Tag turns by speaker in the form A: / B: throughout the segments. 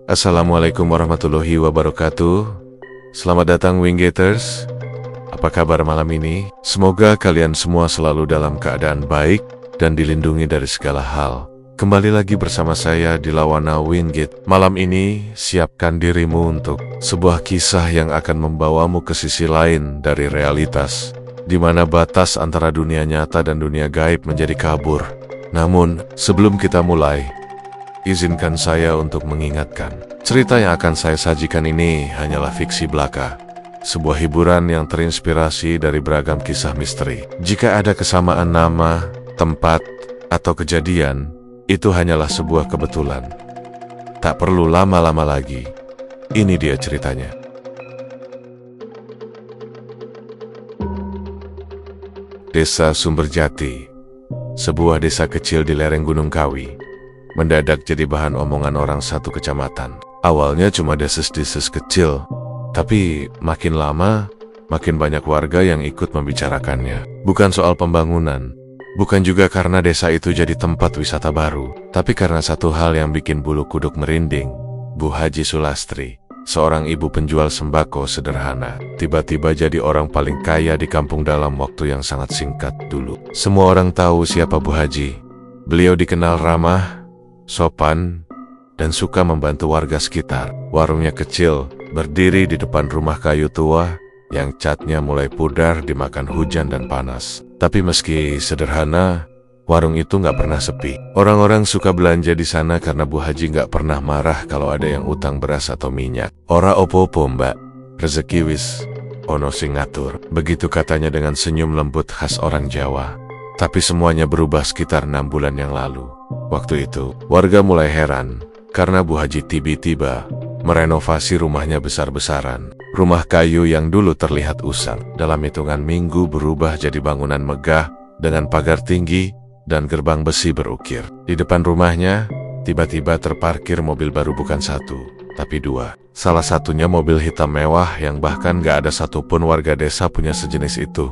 A: Assalamualaikum warahmatullahi wabarakatuh. Selamat datang Winggaters. Apa kabar malam ini? Semoga kalian semua selalu dalam keadaan baik dan dilindungi dari segala hal. Kembali lagi bersama saya di Lawana Wingate. Malam ini siapkan dirimu untuk sebuah kisah yang akan membawamu ke sisi lain dari realitas, di mana batas antara dunia nyata dan dunia gaib menjadi kabur. Namun, sebelum kita mulai, izinkan saya untuk mengingatkan, cerita yang akan saya sajikan ini hanyalah fiksi belaka, sebuah hiburan yang terinspirasi dari beragam kisah misteri. Jika ada kesamaan nama, tempat, atau kejadian, itu hanyalah sebuah kebetulan. Tak perlu lama-lama lagi, ini dia ceritanya. Desa Sumberjati, sebuah desa kecil di lereng Gunung Kawi, mendadak jadi bahan omongan orang satu kecamatan. Awalnya cuma deses-deses kecil, tapi makin lama, makin banyak warga yang ikut membicarakannya. Bukan soal pembangunan, bukan juga karena desa itu jadi tempat wisata baru, tapi karena satu hal yang bikin bulu kuduk merinding. Bu Haji Sulastri, seorang ibu penjual sembako sederhana, tiba-tiba jadi orang paling kaya di kampung dalam waktu yang sangat singkat dulu. Semua orang tahu siapa Bu Haji. Beliau dikenal ramah, sopan, dan suka membantu warga sekitar. Warungnya kecil, berdiri di depan rumah kayu tua yang catnya mulai pudar dimakan hujan dan panas. Tapi meski sederhana, warung itu nggak pernah sepi. Orang-orang suka belanja di sana karena Bu Haji nggak pernah marah kalau ada yang utang beras atau minyak. Ora opo-opo mbak, rezeki wis ono sing ngatur. Begitu katanya dengan senyum lembut khas orang Jawa. Tapi semuanya berubah sekitar 6 bulan yang lalu. Waktu itu, warga mulai heran karena Bu Haji tiba-tiba merenovasi rumahnya besar-besaran. Rumah kayu yang dulu terlihat usang, dalam hitungan minggu berubah jadi bangunan megah dengan pagar tinggi dan gerbang besi berukir. Di depan rumahnya, tiba-tiba terparkir mobil baru, bukan satu, tapi 2. Salah satunya mobil hitam mewah yang bahkan gak ada satupun warga desa punya sejenis itu.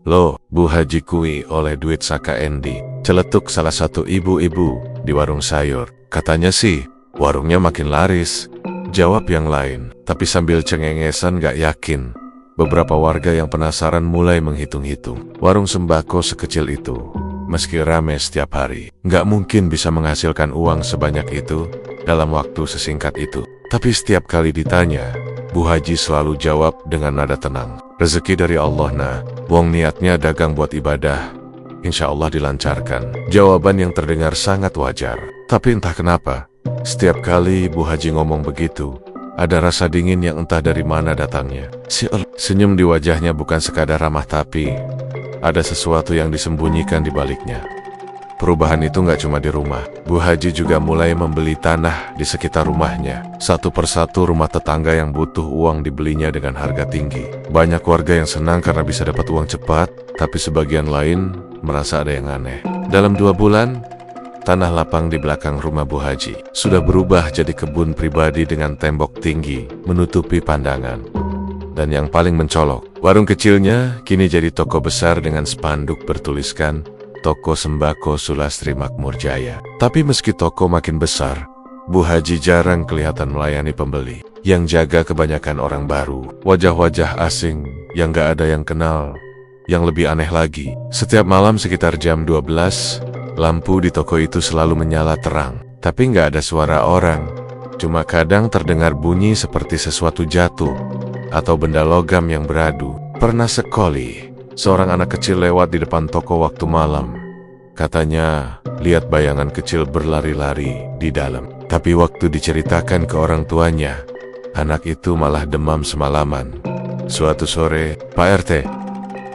A: Loh, Bu Haji kui oleh duit saka endi? Celetuk salah satu ibu-ibu di warung sayur. Katanya sih, warungnya makin laris. Jawab yang lain, tapi sambil cengengesan gak yakin. Beberapa warga yang penasaran mulai menghitung-hitung. Warung sembako sekecil itu, meski rame setiap hari, gak mungkin bisa menghasilkan uang sebanyak itu dalam waktu sesingkat itu. Tapi setiap kali ditanya, Bu Haji selalu jawab dengan nada tenang. Rezeki dari Allah nah, wong niatnya dagang buat ibadah, insya Allah dilancarkan. Jawaban yang terdengar sangat wajar. Tapi entah kenapa, setiap kali Bu Haji ngomong begitu, ada rasa dingin yang entah dari mana datangnya. Senyum di wajahnya bukan sekadar ramah, tapi ada sesuatu yang disembunyikan di baliknya. Perubahan itu gak cuma di rumah. Bu Haji juga mulai membeli tanah di sekitar rumahnya. Satu persatu rumah tetangga yang butuh uang dibelinya dengan harga tinggi. Banyak warga yang senang karena bisa dapat uang cepat, tapi sebagian lain merasa ada yang aneh. Dalam 2 bulan, tanah lapang di belakang rumah Bu Haji sudah berubah jadi kebun pribadi dengan tembok tinggi menutupi pandangan. Dan yang paling mencolok, warung kecilnya kini jadi toko besar dengan spanduk bertuliskan Toko Sembako Sulastri Makmur Jaya. Tapi meski toko makin besar, Bu Haji jarang kelihatan melayani pembeli. Yang jaga kebanyakan orang baru, wajah-wajah asing yang gak ada yang kenal. Yang lebih aneh lagi, setiap malam sekitar jam 12, lampu di toko itu selalu menyala terang. Tapi gak ada suara orang, cuma kadang terdengar bunyi seperti sesuatu jatuh atau benda logam yang beradu. Pernah sekali, seorang anak kecil lewat di depan toko waktu malam. Katanya, lihat bayangan kecil berlari-lari di dalam. Tapi waktu diceritakan ke orang tuanya, anak itu malah demam semalaman. Suatu sore, Pak RT,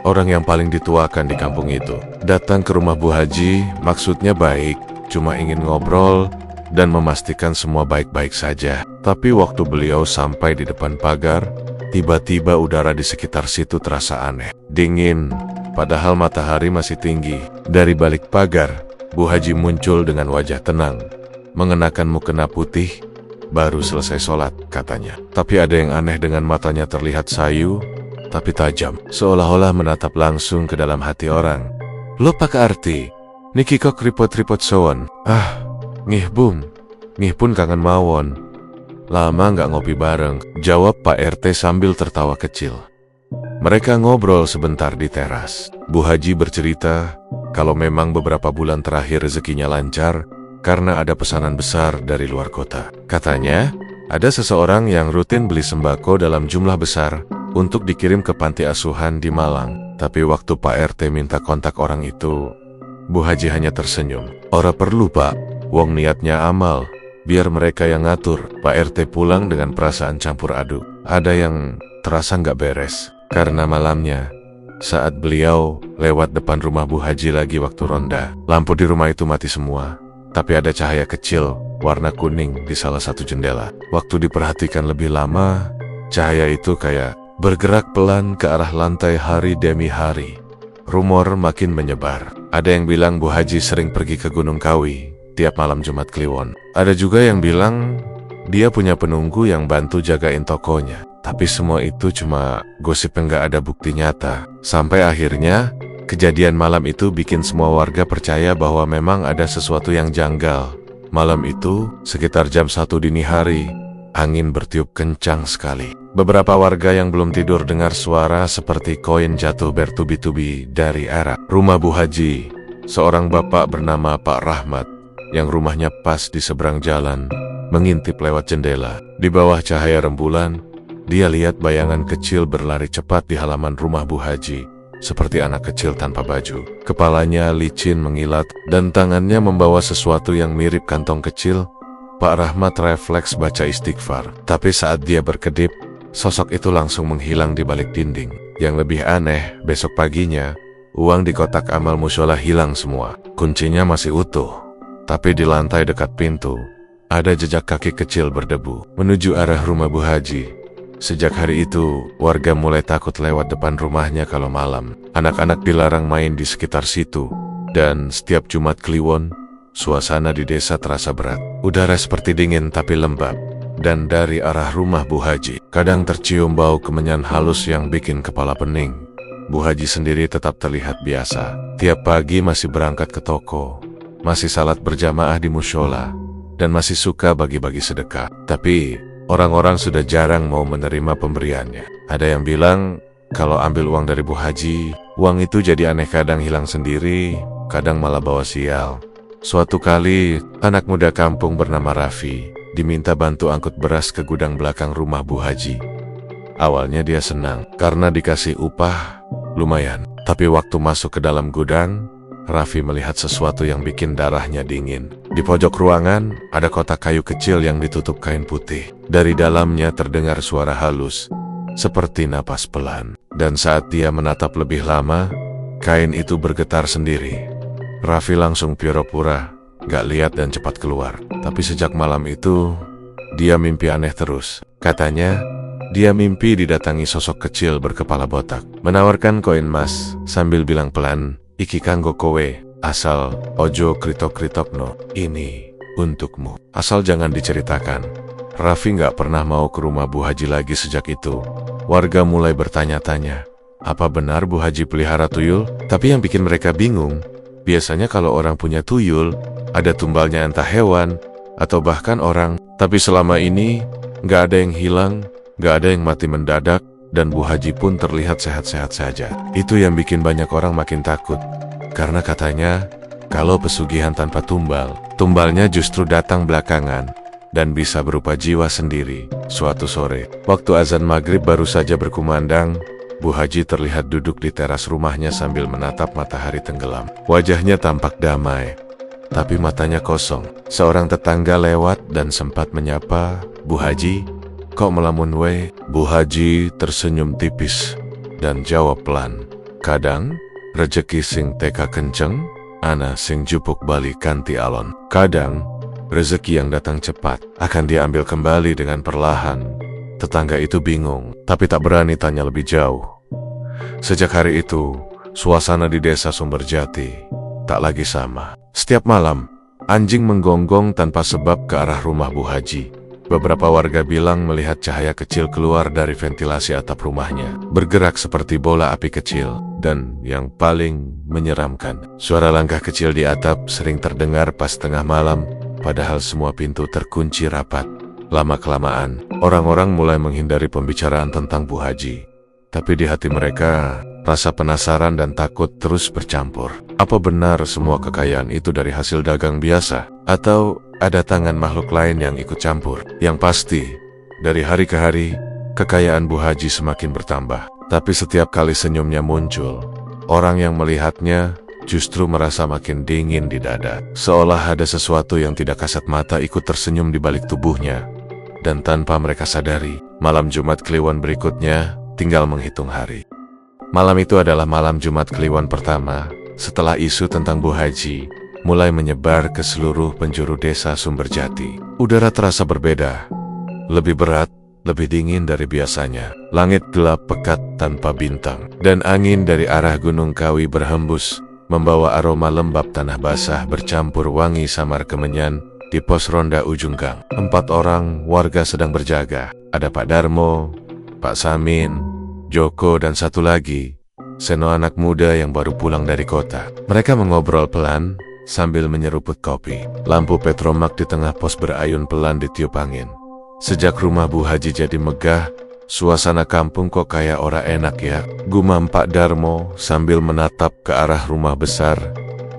A: orang yang paling dituakan di kampung itu, datang ke rumah Bu Haji, maksudnya baik, cuma ingin ngobrol dan memastikan semua baik-baik saja. Tapi waktu beliau sampai di depan pagar, tiba-tiba udara di sekitar situ terasa aneh, dingin, padahal matahari masih tinggi. Dari balik pagar, Bu Haji muncul dengan wajah tenang, mengenakan mukena putih, baru selesai sholat, katanya. Tapi ada yang aneh dengan matanya terlihat sayu, tapi tajam, seolah-olah menatap langsung ke dalam hati orang. Lo Pak Arti, niki kok ripot-ripot soon. Ngih bung, ngih pun kangen mawon. Lama nggak ngopi bareng, jawab Pak RT sambil tertawa kecil. Mereka ngobrol sebentar di teras. Bu Haji bercerita kalau memang beberapa bulan terakhir rezekinya lancar karena ada pesanan besar dari luar kota. Katanya, ada seseorang yang rutin beli sembako dalam jumlah besar untuk dikirim ke panti asuhan di Malang. Tapi waktu Pak RT minta kontak orang itu, Bu Haji hanya tersenyum. Ora perlu Pak, wong niatnya amal, biar mereka yang ngatur. Pak RT pulang dengan perasaan campur aduk. Ada yang terasa nggak beres, karena malamnya, saat beliau lewat depan rumah Bu Haji lagi waktu ronda, lampu di rumah itu mati semua, tapi ada cahaya kecil warna kuning di salah satu jendela. Waktu diperhatikan lebih lama, cahaya itu kayak bergerak pelan ke arah lantai hari demi hari. Rumor makin menyebar. Ada yang bilang Bu Haji sering pergi ke Gunung Kawi tiap malam Jumat Kliwon. Ada juga yang bilang dia punya penunggu yang bantu jagain tokonya. Tapi semua itu cuma gosip yang gak ada bukti nyata. Sampai akhirnya, kejadian malam itu bikin semua warga percaya bahwa memang ada sesuatu yang janggal. Malam itu, sekitar jam 1 dini hari, angin bertiup kencang sekali. Beberapa warga yang belum tidur dengar suara seperti koin jatuh bertubi-tubi dari era rumah Bu Haji. Seorang bapak bernama Pak Rahmat, yang rumahnya pas di seberang jalan, mengintip lewat jendela. Di bawah cahaya rembulan, dia lihat bayangan kecil berlari cepat di halaman rumah Bu Haji, seperti anak kecil tanpa baju. Kepalanya licin mengilat, dan tangannya membawa sesuatu yang mirip kantong kecil. Pak Rahmat refleks baca istighfar. Tapi saat dia berkedip, sosok itu langsung menghilang di balik dinding. Yang lebih aneh, besok paginya, uang di kotak amal musyola hilang semua. Kuncinya masih utuh. Tapi di lantai dekat pintu, ada jejak kaki kecil berdebu, menuju arah rumah Bu Haji. Sejak hari itu, warga mulai takut lewat depan rumahnya kalau malam. Anak-anak dilarang main di sekitar situ. Dan setiap Jumat Kliwon, suasana di desa terasa berat. Udara seperti dingin tapi lembab. Dan dari arah rumah Bu Haji, kadang tercium bau kemenyan halus yang bikin kepala pening. Bu Haji sendiri tetap terlihat biasa. Tiap pagi masih berangkat ke toko, masih salat berjamaah di musyola, dan masih suka bagi-bagi sedekah. Tapi orang-orang sudah jarang mau menerima pemberiannya. Ada yang bilang, kalau ambil uang dari Bu Haji, uang itu jadi aneh, kadang hilang sendiri, kadang malah bawa sial. Suatu kali, anak muda kampung bernama Raffi diminta bantu angkut beras ke gudang belakang rumah Bu Haji. Awalnya dia senang, karena dikasih upah lumayan. Tapi waktu masuk ke dalam gudang, Raffi melihat sesuatu yang bikin darahnya dingin. Di pojok ruangan, ada kotak kayu kecil yang ditutup kain putih. Dari dalamnya terdengar suara halus, seperti napas pelan. Dan saat dia menatap lebih lama, kain itu bergetar sendiri. Raffi langsung pura-pura gak lihat dan cepat keluar. Tapi sejak malam itu, dia mimpi aneh terus. Katanya, dia mimpi didatangi sosok kecil berkepala botak, menawarkan koin emas sambil bilang pelan, "Iki kanggo kowe, asal ojo kritok-kritokno, ini untukmu. Asal jangan diceritakan." Raffi gak pernah mau ke rumah Bu Haji lagi sejak itu. Warga mulai bertanya-tanya, apa benar Bu Haji pelihara tuyul? Tapi yang bikin mereka bingung, biasanya kalau orang punya tuyul, ada tumbalnya entah hewan, atau bahkan orang. Tapi selama ini, gak ada yang hilang, gak ada yang mati mendadak, dan Bu Haji pun terlihat sehat-sehat saja. Itu yang bikin banyak orang makin takut. Karena katanya, kalau pesugihan tanpa tumbal, tumbalnya justru datang belakangan, dan bisa berupa jiwa sendiri. Suatu sore, waktu azan maghrib baru saja berkumandang, Bu Haji terlihat duduk di teras rumahnya sambil menatap matahari tenggelam. Wajahnya tampak damai, tapi matanya kosong. Seorang tetangga lewat dan sempat menyapa, "Bu Haji, kok melamun we?" Bu Haji tersenyum tipis dan jawab pelan, "Kadang, rejeki sing teka kenceng, ana sing jupuk bali kanti alon." Kadang, rezeki yang datang cepat akan diambil kembali dengan perlahan. Tetangga itu bingung, tapi tak berani tanya lebih jauh. Sejak hari itu, suasana di desa Sumberjati tak lagi sama. Setiap malam, anjing menggonggong tanpa sebab ke arah rumah Bu Haji. Beberapa warga bilang melihat cahaya kecil keluar dari ventilasi atap rumahnya, bergerak seperti bola api kecil. Dan yang paling menyeramkan, suara langkah kecil di atap sering terdengar pas tengah malam, padahal semua pintu terkunci rapat. Lama-kelamaan, orang-orang mulai menghindari pembicaraan tentang Bu Haji. Tapi di hati mereka, rasa penasaran dan takut terus bercampur. Apa benar semua kekayaan itu dari hasil dagang biasa? Atau ada tangan makhluk lain yang ikut campur? Yang pasti, dari hari ke hari, kekayaan Bu Haji semakin bertambah. Tapi setiap kali senyumnya muncul, orang yang melihatnya justru merasa makin dingin di dada. Seolah ada sesuatu yang tidak kasat mata ikut tersenyum di balik tubuhnya. Dan tanpa mereka sadari, malam Jumat Kliwon berikutnya tinggal menghitung hari. Malam itu adalah malam Jumat Kliwon pertama setelah isu tentang Bu Haji mulai menyebar ke seluruh penjuru desa Sumberjati. Udara terasa berbeda, lebih berat, lebih dingin dari biasanya. Langit gelap pekat tanpa bintang, dan angin dari arah Gunung Kawi berhembus, membawa aroma lembab tanah basah bercampur wangi samar kemenyan di pos ronda ujung gang. 4 orang warga sedang berjaga. Ada Pak Darmo, Pak Samin, Joko, dan satu lagi, Seno, anak muda yang baru pulang dari kota. Mereka mengobrol pelan sambil menyeruput kopi. Lampu petromak di tengah pos berayun pelan ditiup angin. Sejak rumah Bu Haji jadi megah, suasana kampung kok kayak ora enak ya, gumam Pak Darmo sambil menatap ke arah rumah besar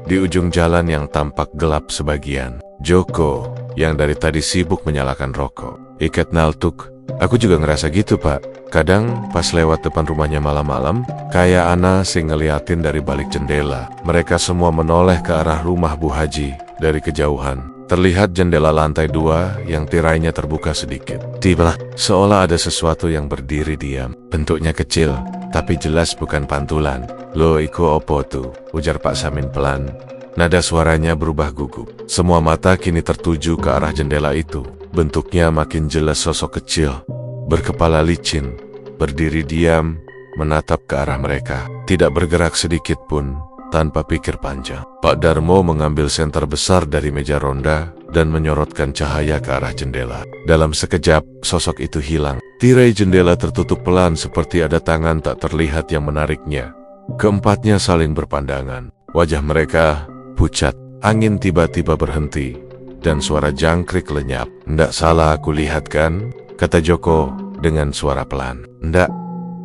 A: di ujung jalan yang tampak gelap sebagian. Joko, yang dari tadi sibuk menyalakan rokok, ikat naltuk. Aku juga ngerasa gitu, Pak. Kadang pas lewat depan rumahnya malam-malam, kayak ana sing ngeliatin dari balik jendela. Mereka semua menoleh ke arah rumah Bu Haji dari kejauhan. Terlihat jendela lantai 2 yang tirainya terbuka sedikit. Tiba, seolah ada sesuatu yang berdiri diam. Bentuknya kecil, tapi jelas bukan pantulan. Lo iku opo tuh? Ujar Pak Samin pelan. Nada suaranya berubah gugup. Semua mata kini tertuju ke arah jendela itu. Bentuknya makin jelas, sosok kecil, berkepala licin, berdiri diam, menatap ke arah mereka. Tidak bergerak sedikit pun, tanpa pikir panjang. Pak Darmo mengambil senter besar dari meja ronda dan menyorotkan cahaya ke arah jendela. Dalam sekejap, sosok itu hilang. Tirai jendela tertutup pelan seperti ada tangan tak terlihat yang menariknya. Keempatnya saling berpandangan. Wajah mereka pucat. Angin tiba-tiba berhenti dan suara jangkrik lenyap. "Ndak salah aku lihat kan?" kata Joko dengan suara pelan. "Ndak,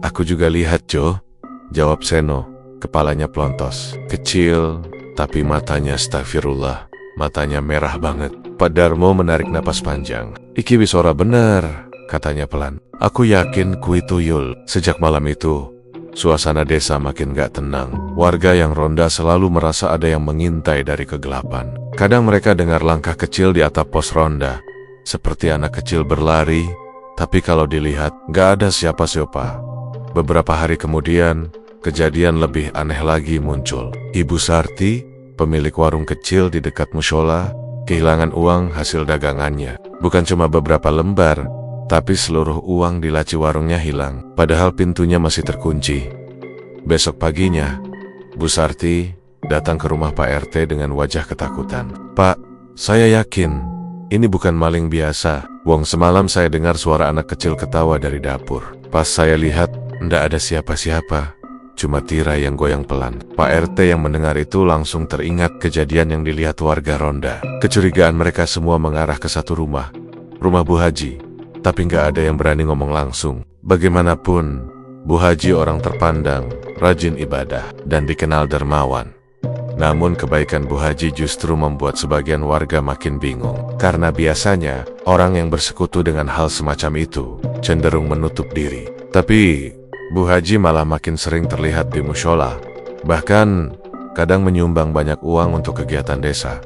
A: aku juga lihat, Jo," jawab Seno. Kepalanya pelontos, kecil, tapi matanya astagfirullah, matanya merah banget. Pak Darmo menarik napas panjang. "Iki wis ora bener," katanya pelan. "Aku yakin kui tuyul." Sejak malam itu, suasana desa makin gak tenang. Warga yang ronda selalu merasa ada yang mengintai dari kegelapan. Kadang mereka dengar langkah kecil di atap pos ronda, seperti anak kecil berlari, tapi kalau dilihat, gak ada siapa-siapa. Beberapa hari kemudian, kejadian lebih aneh lagi muncul. Ibu Sarti, pemilik warung kecil di dekat mushola, kehilangan uang hasil dagangannya. Bukan cuma beberapa lembar, tapi seluruh uang di laci warungnya hilang, padahal pintunya masih terkunci. Besok paginya, Bu Sarti datang ke rumah Pak RT dengan wajah ketakutan. "Pak, saya yakin ini bukan maling biasa. Wong semalam saya dengar suara anak kecil ketawa dari dapur. Pas saya lihat, ndak ada siapa-siapa, cuma tirai yang goyang pelan." Pak RT yang mendengar itu langsung teringat kejadian yang dilihat warga ronda. Kecurigaan mereka semua mengarah ke satu rumah Bu Haji. Tapi nggak ada yang berani ngomong langsung. Bagaimanapun, Bu Haji orang terpandang, rajin ibadah, dan dikenal dermawan. Namun kebaikan Bu Haji justru membuat sebagian warga makin bingung. Karena biasanya, orang yang bersekutu dengan hal semacam itu cenderung menutup diri. Tapi, Bu Haji malah makin sering terlihat di mushola. Bahkan, kadang menyumbang banyak uang untuk kegiatan desa.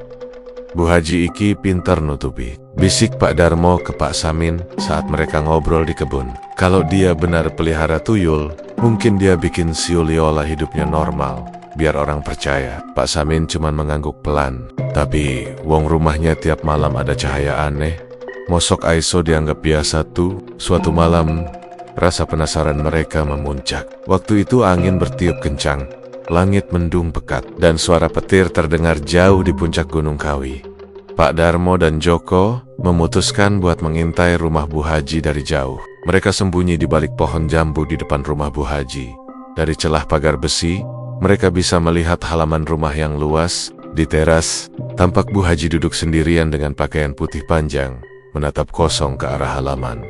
A: "Bu Haji iki pintar nutupi," bisik Pak Darmo ke Pak Samin saat mereka ngobrol di kebun. "Kalau dia benar pelihara tuyul, mungkin dia bikin siuliola hidupnya normal, biar orang percaya." Pak Samin cuman mengangguk pelan. "Tapi, wong rumahnya tiap malam ada cahaya aneh. Mosok Aiso dianggap biasa tuh." Suatu malam, rasa penasaran mereka memuncak. Waktu itu angin bertiup kencang. Langit mendung pekat, dan suara petir terdengar jauh di puncak Gunung Kawi. Pak Darmo dan Joko memutuskan buat mengintai rumah Bu Haji dari jauh. Mereka sembunyi di balik pohon jambu di depan rumah Bu Haji. Dari celah pagar besi, mereka bisa melihat halaman rumah yang luas. Di teras, tampak Bu Haji duduk sendirian dengan pakaian putih panjang, menatap kosong ke arah halaman.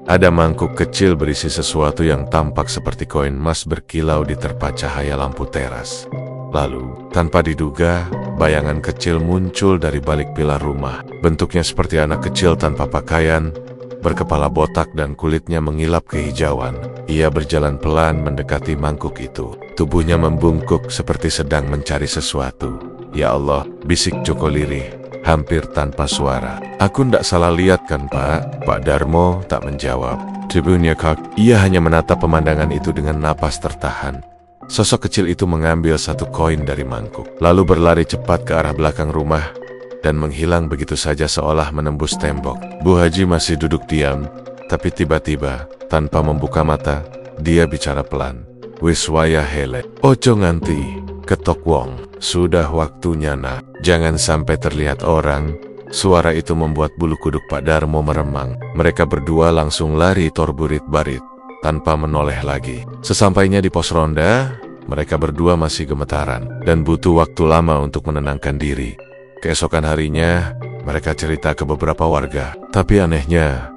A: Ada mangkuk kecil berisi sesuatu yang tampak seperti koin emas berkilau diterpa cahaya lampu teras. Lalu, tanpa diduga, bayangan kecil muncul dari balik pilar rumah. Bentuknya seperti anak kecil tanpa pakaian, berkepala botak dan kulitnya mengilap kehijauan. Ia berjalan pelan mendekati mangkuk itu. Tubuhnya membungkuk seperti sedang mencari sesuatu. "Ya Allah," bisik Joko lirih, hampir tanpa suara. "Aku ndak salah lihat kan, Pak?" Pak Darmo tak menjawab. Tubuhnya kaku. Ia hanya menatap pemandangan itu dengan napas tertahan. Sosok kecil itu mengambil satu koin dari mangkuk, lalu berlari cepat ke arah belakang rumah dan menghilang begitu saja seolah menembus tembok. Bu Haji masih duduk diam, tapi tiba-tiba, tanpa membuka mata, dia bicara pelan. "Wis wayah hele. Ojo nganti, ketok wong. Sudah waktunya nak. Jangan sampai terlihat orang." Suara itu membuat bulu kuduk Pak Darmo meremang. Mereka berdua langsung lari torburit-barit, tanpa menoleh lagi. Sesampainya di pos ronda, mereka berdua masih gemetaran, dan butuh waktu lama untuk menenangkan diri. Keesokan harinya, mereka cerita ke beberapa warga. Tapi anehnya,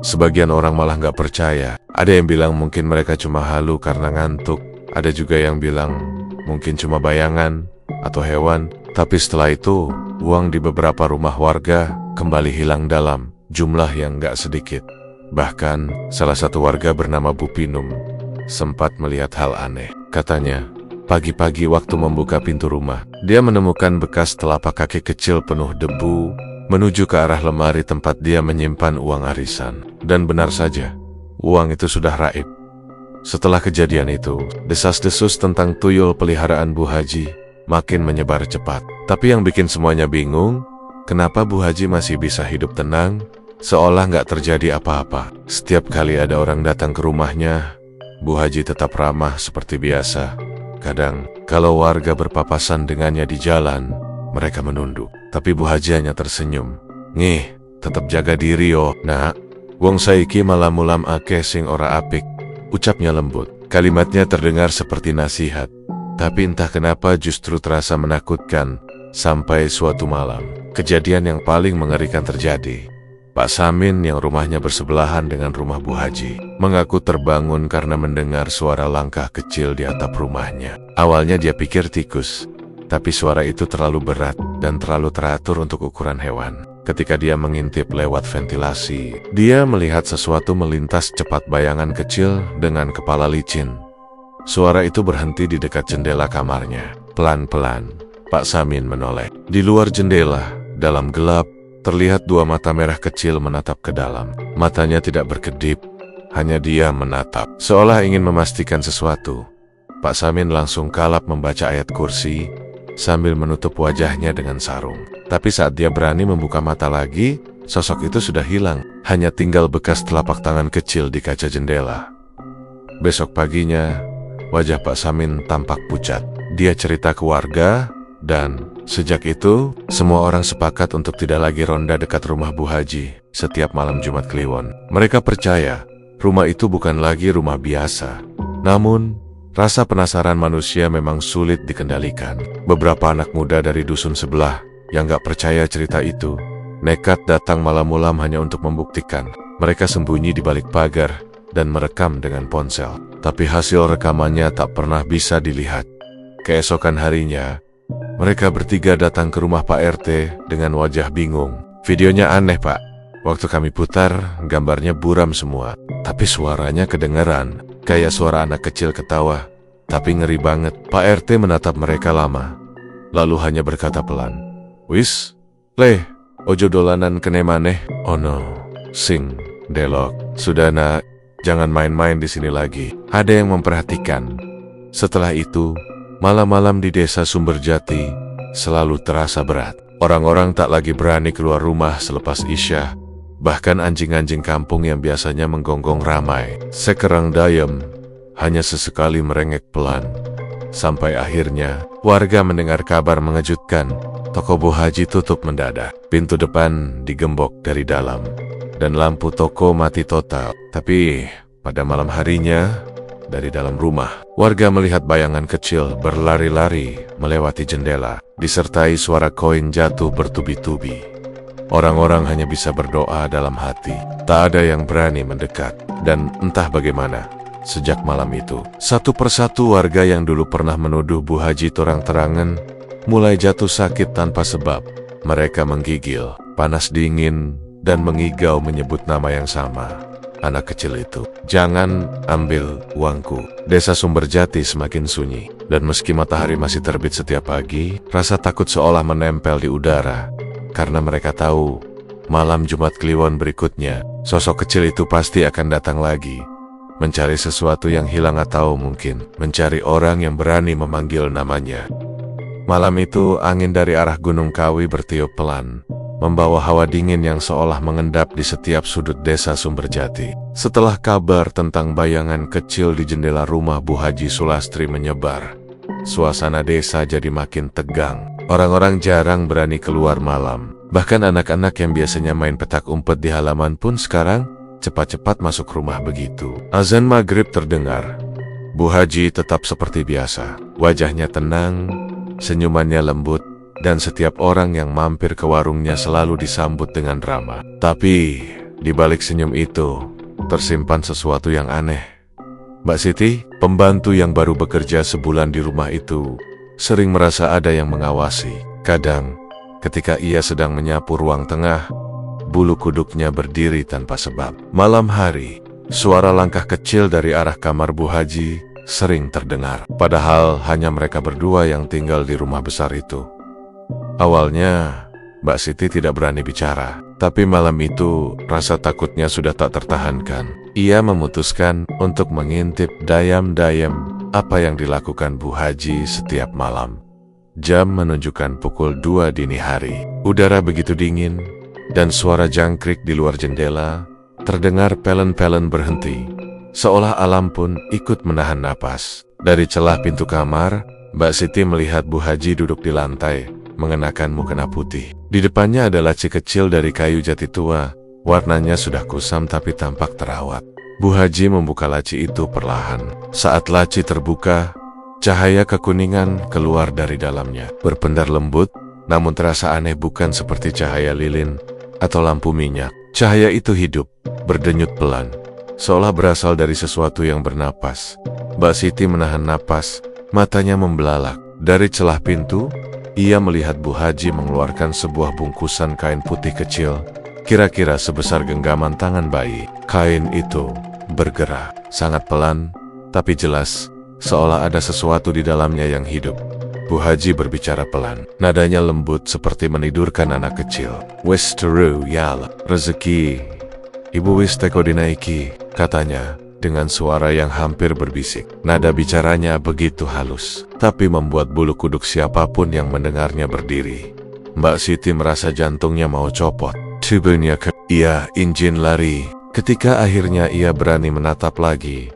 A: sebagian orang malah nggak percaya. Ada yang bilang mungkin mereka cuma halu karena ngantuk. Ada juga yang bilang mungkin cuma bayangan atau hewan. Tapi setelah itu, uang di beberapa rumah warga kembali hilang dalam jumlah yang nggak sedikit. Bahkan, salah satu warga bernama Bu Pinum sempat melihat hal aneh. Katanya, pagi-pagi waktu membuka pintu rumah, dia menemukan bekas telapak kaki kecil penuh debu menuju ke arah lemari tempat dia menyimpan uang arisan. Dan benar saja, uang itu sudah raib. Setelah kejadian itu, desas-desus tentang tuyul peliharaan Bu Haji makin menyebar cepat. Tapi yang bikin semuanya bingung, kenapa Bu Haji masih bisa hidup tenang, seolah nggak terjadi apa-apa. Setiap kali ada orang datang ke rumahnya, Bu Haji tetap ramah seperti biasa. Kadang, kalau warga berpapasan dengannya di jalan, mereka menunduk. Tapi Bu Haji hanya tersenyum. "Ngih, tetap jaga diri yo, nak. Wong saiki malah mulam akeh sing ora apik," ucapnya lembut. Kalimatnya terdengar seperti nasihat, tapi entah kenapa justru terasa menakutkan. Sampai suatu malam, kejadian yang paling mengerikan terjadi. Pak Samin yang rumahnya bersebelahan dengan rumah Bu Haji mengaku terbangun karena mendengar suara langkah kecil di atap rumahnya. Awalnya dia pikir tikus, tapi suara itu terlalu berat dan terlalu teratur untuk ukuran hewan. Ketika dia mengintip lewat ventilasi, dia melihat sesuatu melintas cepat, bayangan kecil dengan kepala licin. Suara itu berhenti di dekat jendela kamarnya. Pelan-pelan, Pak Samin menoleh. Di luar jendela, dalam gelap, terlihat dua mata merah kecil menatap ke dalam. Matanya tidak berkedip, hanya dia menatap, seolah ingin memastikan sesuatu. Pak Samin langsung kalap membaca ayat kursi, sambil menutup wajahnya dengan sarung. Tapi saat dia berani membuka mata lagi, sosok itu sudah hilang. Hanya tinggal bekas telapak tangan kecil di kaca jendela. Besok paginya, wajah Pak Samin tampak pucat. Dia cerita ke warga, dan sejak itu, semua orang sepakat untuk tidak lagi ronda dekat rumah Bu Haji setiap malam Jumat Kliwon. Mereka percaya, rumah itu bukan lagi rumah biasa. Namun, rasa penasaran manusia memang sulit dikendalikan. Beberapa anak muda dari dusun sebelah yang gak percaya cerita itu, nekat datang malam-malam hanya untuk membuktikan. Mereka sembunyi di balik pagar dan merekam dengan ponsel. Tapi hasil rekamannya tak pernah bisa dilihat. Keesokan harinya, mereka bertiga datang ke rumah Pak RT dengan wajah bingung. "Videonya aneh, Pak. Waktu kami putar, gambarnya buram semua. Tapi suaranya kedengeran, kayak suara anak kecil ketawa. Tapi ngeri banget." Pak RT menatap mereka lama, lalu hanya berkata pelan, "Wis, leh, ojo dolanan kene maneh." "Ono, sing, delok. Sudah nak, jangan main-main di sini lagi. Ada yang memperhatikan." Setelah itu, malam-malam di desa Sumberjati selalu terasa berat. Orang-orang tak lagi berani keluar rumah selepas Isya. Bahkan anjing-anjing kampung yang biasanya menggonggong ramai, sekarang dayem, hanya sesekali merengek pelan. Sampai akhirnya, warga mendengar kabar mengejutkan. Toko Bu Haji tutup mendadak. Pintu depan digembok dari dalam, dan lampu toko mati total. Tapi, pada malam harinya, dari dalam rumah, warga melihat bayangan kecil berlari-lari melewati jendela, disertai suara koin jatuh bertubi-tubi. Orang-orang hanya bisa berdoa dalam hati. Tak ada yang berani mendekat. Dan entah bagaimana, sejak malam itu, satu persatu warga yang dulu pernah menuduh Bu Haji terang-terangan mulai jatuh sakit tanpa sebab. Mereka menggigil, panas dingin, dan mengigau menyebut nama yang sama. Anak kecil itu, "Jangan ambil uangku." Desa Sumberjati semakin sunyi, dan meski matahari masih terbit setiap pagi, rasa takut seolah menempel di udara. Karena mereka tahu, malam Jumat Kliwon berikutnya, sosok kecil itu pasti akan datang lagi. Mencari sesuatu yang hilang atau mungkin mencari orang yang berani memanggil namanya. Malam itu, angin dari arah Gunung Kawi bertiup pelan, membawa hawa dingin yang seolah mengendap di setiap sudut desa Sumberjati. Setelah kabar tentang bayangan kecil di jendela rumah Bu Haji Sulastri menyebar, suasana desa jadi makin tegang. Orang-orang jarang berani keluar malam. Bahkan anak-anak yang biasanya main petak umpet di halaman pun sekarang cepat-cepat masuk rumah begitu azan maghrib terdengar. Bu Haji tetap seperti biasa. Wajahnya tenang, senyumannya lembut, dan setiap orang yang mampir ke warungnya selalu disambut dengan ramah. Tapi, di balik senyum itu, tersimpan sesuatu yang aneh. Mbak Siti, pembantu yang baru bekerja sebulan di rumah itu, sering merasa ada yang mengawasi. Kadang, ketika ia sedang menyapu ruang tengah, bulu kuduknya berdiri tanpa sebab. Malam hari, suara langkah kecil dari arah kamar Bu Haji sering terdengar. Padahal hanya mereka berdua yang tinggal di rumah besar itu. Awalnya, Mbak Siti tidak berani bicara. Tapi malam itu, rasa takutnya sudah tak tertahankan. Ia memutuskan untuk mengintip dayam-dayam apa yang dilakukan Bu Haji setiap malam. Jam menunjukkan pukul 2 dini hari. Udara begitu dingin, dan suara jangkrik di luar jendela terdengar pelen-pelen berhenti. Seolah alam pun ikut menahan napas. Dari celah pintu kamar, Mbak Siti melihat Bu Haji duduk di lantai, mengenakan mukena putih. Di depannya ada laci kecil dari kayu jati tua. Warnanya sudah kusam tapi tampak terawat. Bu Haji membuka laci itu perlahan. Saat laci terbuka, cahaya kekuningan keluar dari dalamnya. Berpendar lembut, namun terasa aneh, bukan seperti cahaya lilin atau lampu minyak. Cahaya itu hidup, berdenyut pelan, seolah berasal dari sesuatu yang bernapas. Mbak Siti menahan napas, matanya membelalak. Dari celah pintu, ia melihat Bu Haji mengeluarkan sebuah bungkusan kain putih kecil, kira-kira sebesar genggaman tangan bayi. Kain itu bergerak, sangat pelan, tapi jelas, seolah ada sesuatu di dalamnya yang hidup. Bu Haji berbicara pelan, nadanya lembut seperti menidurkan anak kecil. "Wis teru yal, rezeki Ibu wis teko dinaiki," katanya dengan suara yang hampir berbisik. Nada bicaranya begitu halus, tapi membuat bulu kuduk siapapun yang mendengarnya berdiri. Mbak Siti merasa jantungnya mau copot. Tubuhnya ia injin lari. Ketika akhirnya ia berani menatap lagi,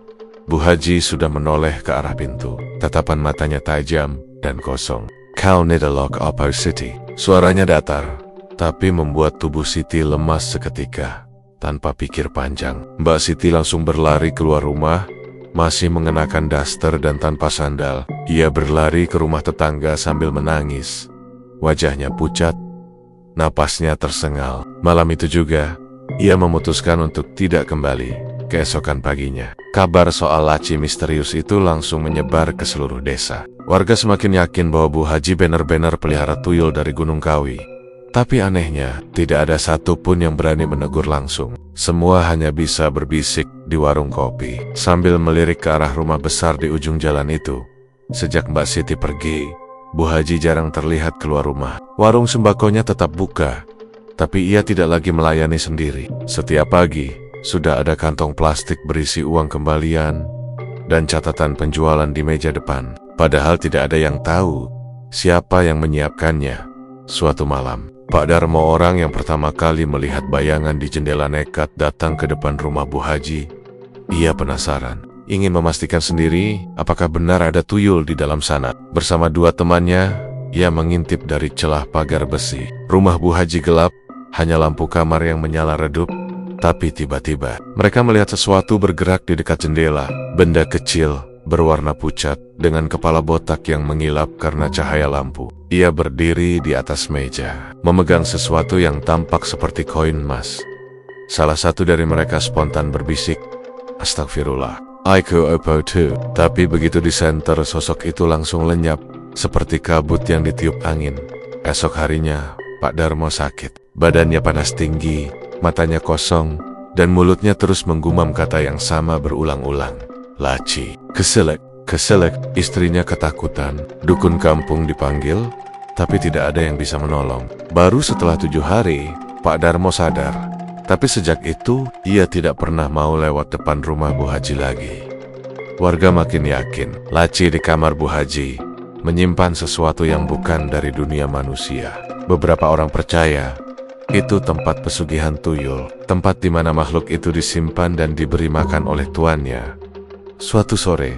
A: Bu Haji sudah menoleh ke arah pintu. Tatapan matanya tajam dan kosong. "Kau nidalok apa Siti?" Suaranya datar, tapi membuat tubuh Siti lemas seketika. Tanpa pikir panjang, Mbak Siti langsung berlari keluar rumah, masih mengenakan daster dan tanpa sandal. Ia berlari ke rumah tetangga sambil menangis. Wajahnya pucat, napasnya tersengal. Malam itu juga, ia memutuskan untuk tidak kembali. Keesokan paginya, kabar soal laci misterius itu langsung menyebar ke seluruh desa. Warga semakin yakin bahwa Bu Haji benar-benar pelihara tuyul dari Gunung Kawi. Tapi anehnya, tidak ada satupun yang berani menegur langsung. Semua hanya bisa berbisik di warung kopi, sambil melirik ke arah rumah besar di ujung jalan itu. Sejak Mbak Siti pergi, Bu Haji jarang terlihat keluar rumah. Warung sembakonya tetap buka, tapi ia tidak lagi melayani sendiri. Setiap pagi, sudah ada kantong plastik berisi uang kembalian dan catatan penjualan di meja depan. Padahal tidak ada yang tahu siapa yang menyiapkannya. Suatu malam, Pak Darmo, orang yang pertama kali melihat bayangan di jendela, nekat datang ke depan rumah Bu Haji. Ia penasaran, ingin memastikan sendiri apakah benar ada tuyul di dalam sana. Bersama dua temannya, ia mengintip dari celah pagar besi. Rumah Bu Haji gelap, hanya lampu kamar yang menyala redup. Tapi tiba-tiba, mereka melihat sesuatu bergerak di dekat jendela. Benda kecil, berwarna pucat dengan kepala botak yang mengilap karena cahaya lampu. Ia berdiri di atas meja, memegang sesuatu yang tampak seperti koin emas. Salah satu dari mereka spontan berbisik, "Astagfirullah, Aiku Opo too." Tapi begitu disenter, sosok itu langsung lenyap, seperti kabut yang ditiup angin. Esok harinya, Pak Darmo sakit. Badannya panas tinggi, matanya kosong, dan mulutnya terus menggumam kata yang sama berulang-ulang. "Laci, keselek, keselek." Istrinya ketakutan. Dukun kampung dipanggil, tapi tidak ada yang bisa menolong. Baru setelah 7 hari, Pak Darmo sadar. Tapi sejak itu, ia tidak pernah mau lewat depan rumah Bu Haji lagi. Warga makin yakin, laci di kamar Bu Haji menyimpan sesuatu yang bukan dari dunia manusia. Beberapa orang percaya, itu tempat pesugihan tuyul, tempat di mana makhluk itu disimpan dan diberi makan oleh tuannya. Suatu sore,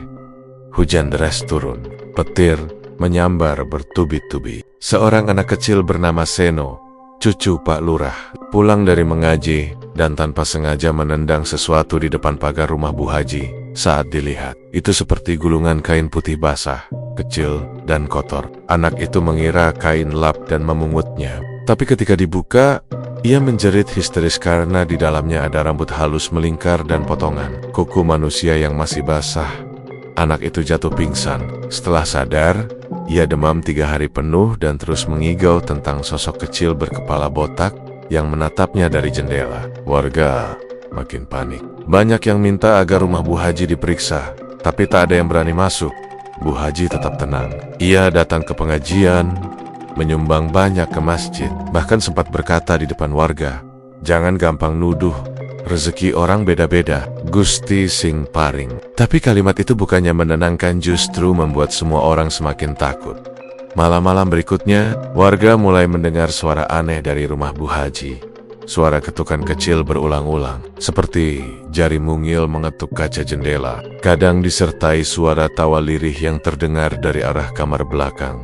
A: hujan deras turun, petir menyambar bertubi-tubi. Seorang anak kecil bernama Seno, cucu Pak Lurah, pulang dari mengaji dan tanpa sengaja menendang sesuatu di depan pagar rumah Bu Haji. Saat dilihat, itu seperti gulungan kain putih basah, kecil dan kotor. Anak itu mengira kain lap dan memungutnya. Tapi ketika dibuka, ia menjerit histeris karena di dalamnya ada rambut halus melingkar dan potongan kuku manusia yang masih basah. Anak itu jatuh pingsan. Setelah sadar, ia demam 3 hari penuh dan terus mengigau tentang sosok kecil berkepala botak yang menatapnya dari jendela. Warga makin panik. Banyak yang minta agar rumah Bu Haji diperiksa, tapi tak ada yang berani masuk. Bu Haji tetap tenang. Ia datang ke pengajian, menyumbang banyak ke masjid, bahkan sempat berkata di depan warga, "Jangan gampang nuduh, rezeki orang beda-beda, Gusti sing paring." Tapi kalimat itu bukannya menenangkan, justru membuat semua orang semakin takut. Malam-malam berikutnya, warga mulai mendengar suara aneh dari rumah Bu Haji. Suara ketukan kecil berulang-ulang, seperti jari mungil mengetuk kaca jendela. Kadang disertai suara tawa lirih yang terdengar dari arah kamar belakang.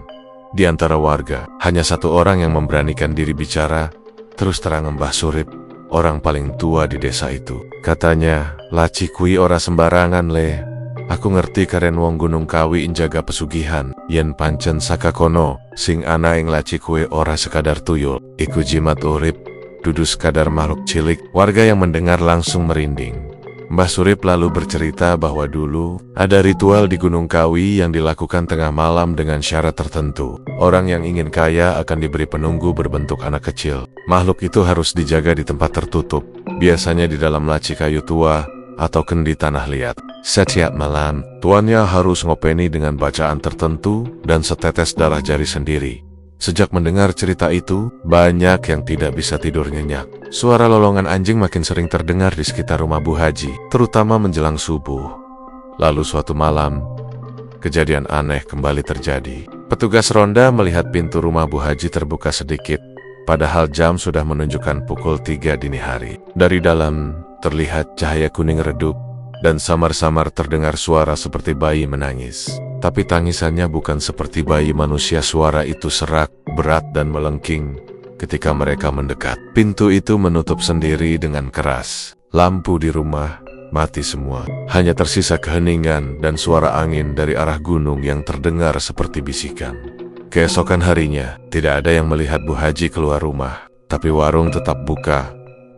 A: Di antara warga, hanya satu orang yang memberanikan diri bicara. Terus terang Mbah Surip, orang paling tua di desa itu. Katanya, "Laci kui ora sembarangan le. Aku ngerti karen wong Gunung Kawi injaga pesugihan. Yen pancen sakakono, sing ana ing laci kui ora sekadar tuyul. Iku jimat urip, dudu sekadar makhluk cilik." Warga yang mendengar langsung merinding. Mbah Surip lalu bercerita bahwa dulu ada ritual di Gunung Kawi yang dilakukan tengah malam dengan syarat tertentu. Orang yang ingin kaya akan diberi penunggu berbentuk anak kecil. Makhluk itu harus dijaga di tempat tertutup, biasanya di dalam laci kayu tua atau kendi tanah liat. Setiap malam, tuannya harus ngopeni dengan bacaan tertentu dan setetes darah jari sendiri. Sejak mendengar cerita itu, banyak yang tidak bisa tidur nyenyak. Suara lolongan anjing makin sering terdengar di sekitar rumah Bu Haji, terutama menjelang subuh. Lalu suatu malam, kejadian aneh kembali terjadi. Petugas ronda melihat pintu rumah Bu Haji terbuka sedikit, padahal jam sudah menunjukkan pukul 3 dini hari. Dari dalam, terlihat cahaya kuning redup, dan samar-samar terdengar suara seperti bayi menangis. Tapi tangisannya bukan seperti bayi manusia. Suara itu serak, berat dan melengking. Ketika mereka mendekat, pintu itu menutup sendiri dengan keras. Lampu di rumah mati semua. Hanya tersisa keheningan dan suara angin dari arah gunung yang terdengar seperti bisikan. Keesokan harinya, tidak ada yang melihat Bu Haji keluar rumah. Tapi warung tetap buka,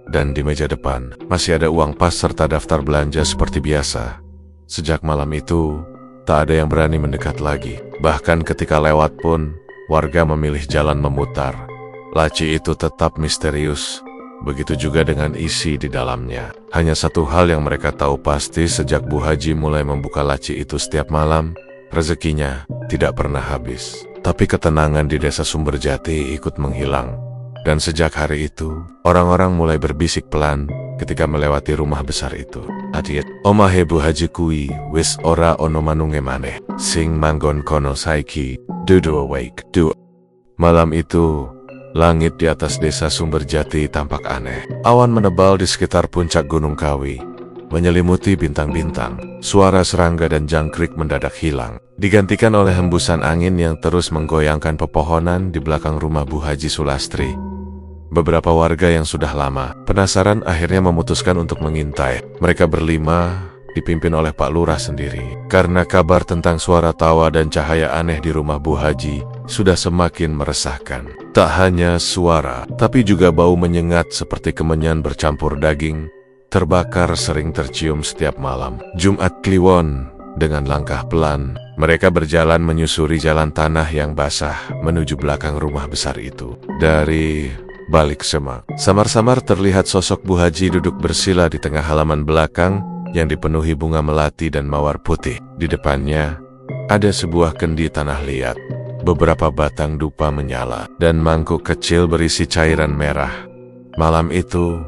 A: dan di meja depan masih ada uang pas serta daftar belanja seperti biasa. Sejak malam itu, tak ada yang berani mendekat lagi. Bahkan ketika lewat pun, warga memilih jalan memutar. Laci itu tetap misterius. Begitu juga dengan isi di dalamnya. Hanya satu hal yang mereka tahu pasti sejak Bu Haji mulai membuka laci itu setiap malam, rezekinya tidak pernah habis. Tapi ketenangan di desa Sumberjati ikut menghilang. Dan sejak hari itu, orang-orang mulai berbisik pelan ketika melewati rumah besar itu. "Adit, omahe Bu Haji kui wis ora ono manunge maneh. Sing manggon kono saiki dudu awake du." Malam itu, langit di atas desa Sumberjati tampak aneh. Awan menebal di sekitar puncak Gunung Kawi, menyelimuti bintang-bintang. Suara serangga dan jangkrik mendadak hilang, digantikan oleh hembusan angin yang terus menggoyangkan pepohonan di belakang rumah Bu Haji Sulastri. Beberapa warga yang sudah lama penasaran akhirnya memutuskan untuk mengintai. Mereka berlima dipimpin oleh Pak Lurah sendiri. Karena kabar tentang suara tawa dan cahaya aneh di rumah Bu Haji sudah semakin meresahkan. Tak hanya suara, tapi juga bau menyengat seperti kemenyan bercampur daging, terbakar sering tercium setiap malam. Jumat Kliwon, dengan langkah pelan, mereka berjalan menyusuri jalan tanah yang basah menuju belakang rumah besar itu. Dari balik semak, samar-samar terlihat sosok Bu Haji duduk bersila di tengah halaman belakang yang dipenuhi bunga melati dan mawar putih. Di depannya, ada sebuah kendi tanah liat, beberapa batang dupa menyala, dan mangkuk kecil berisi cairan merah. Malam itu,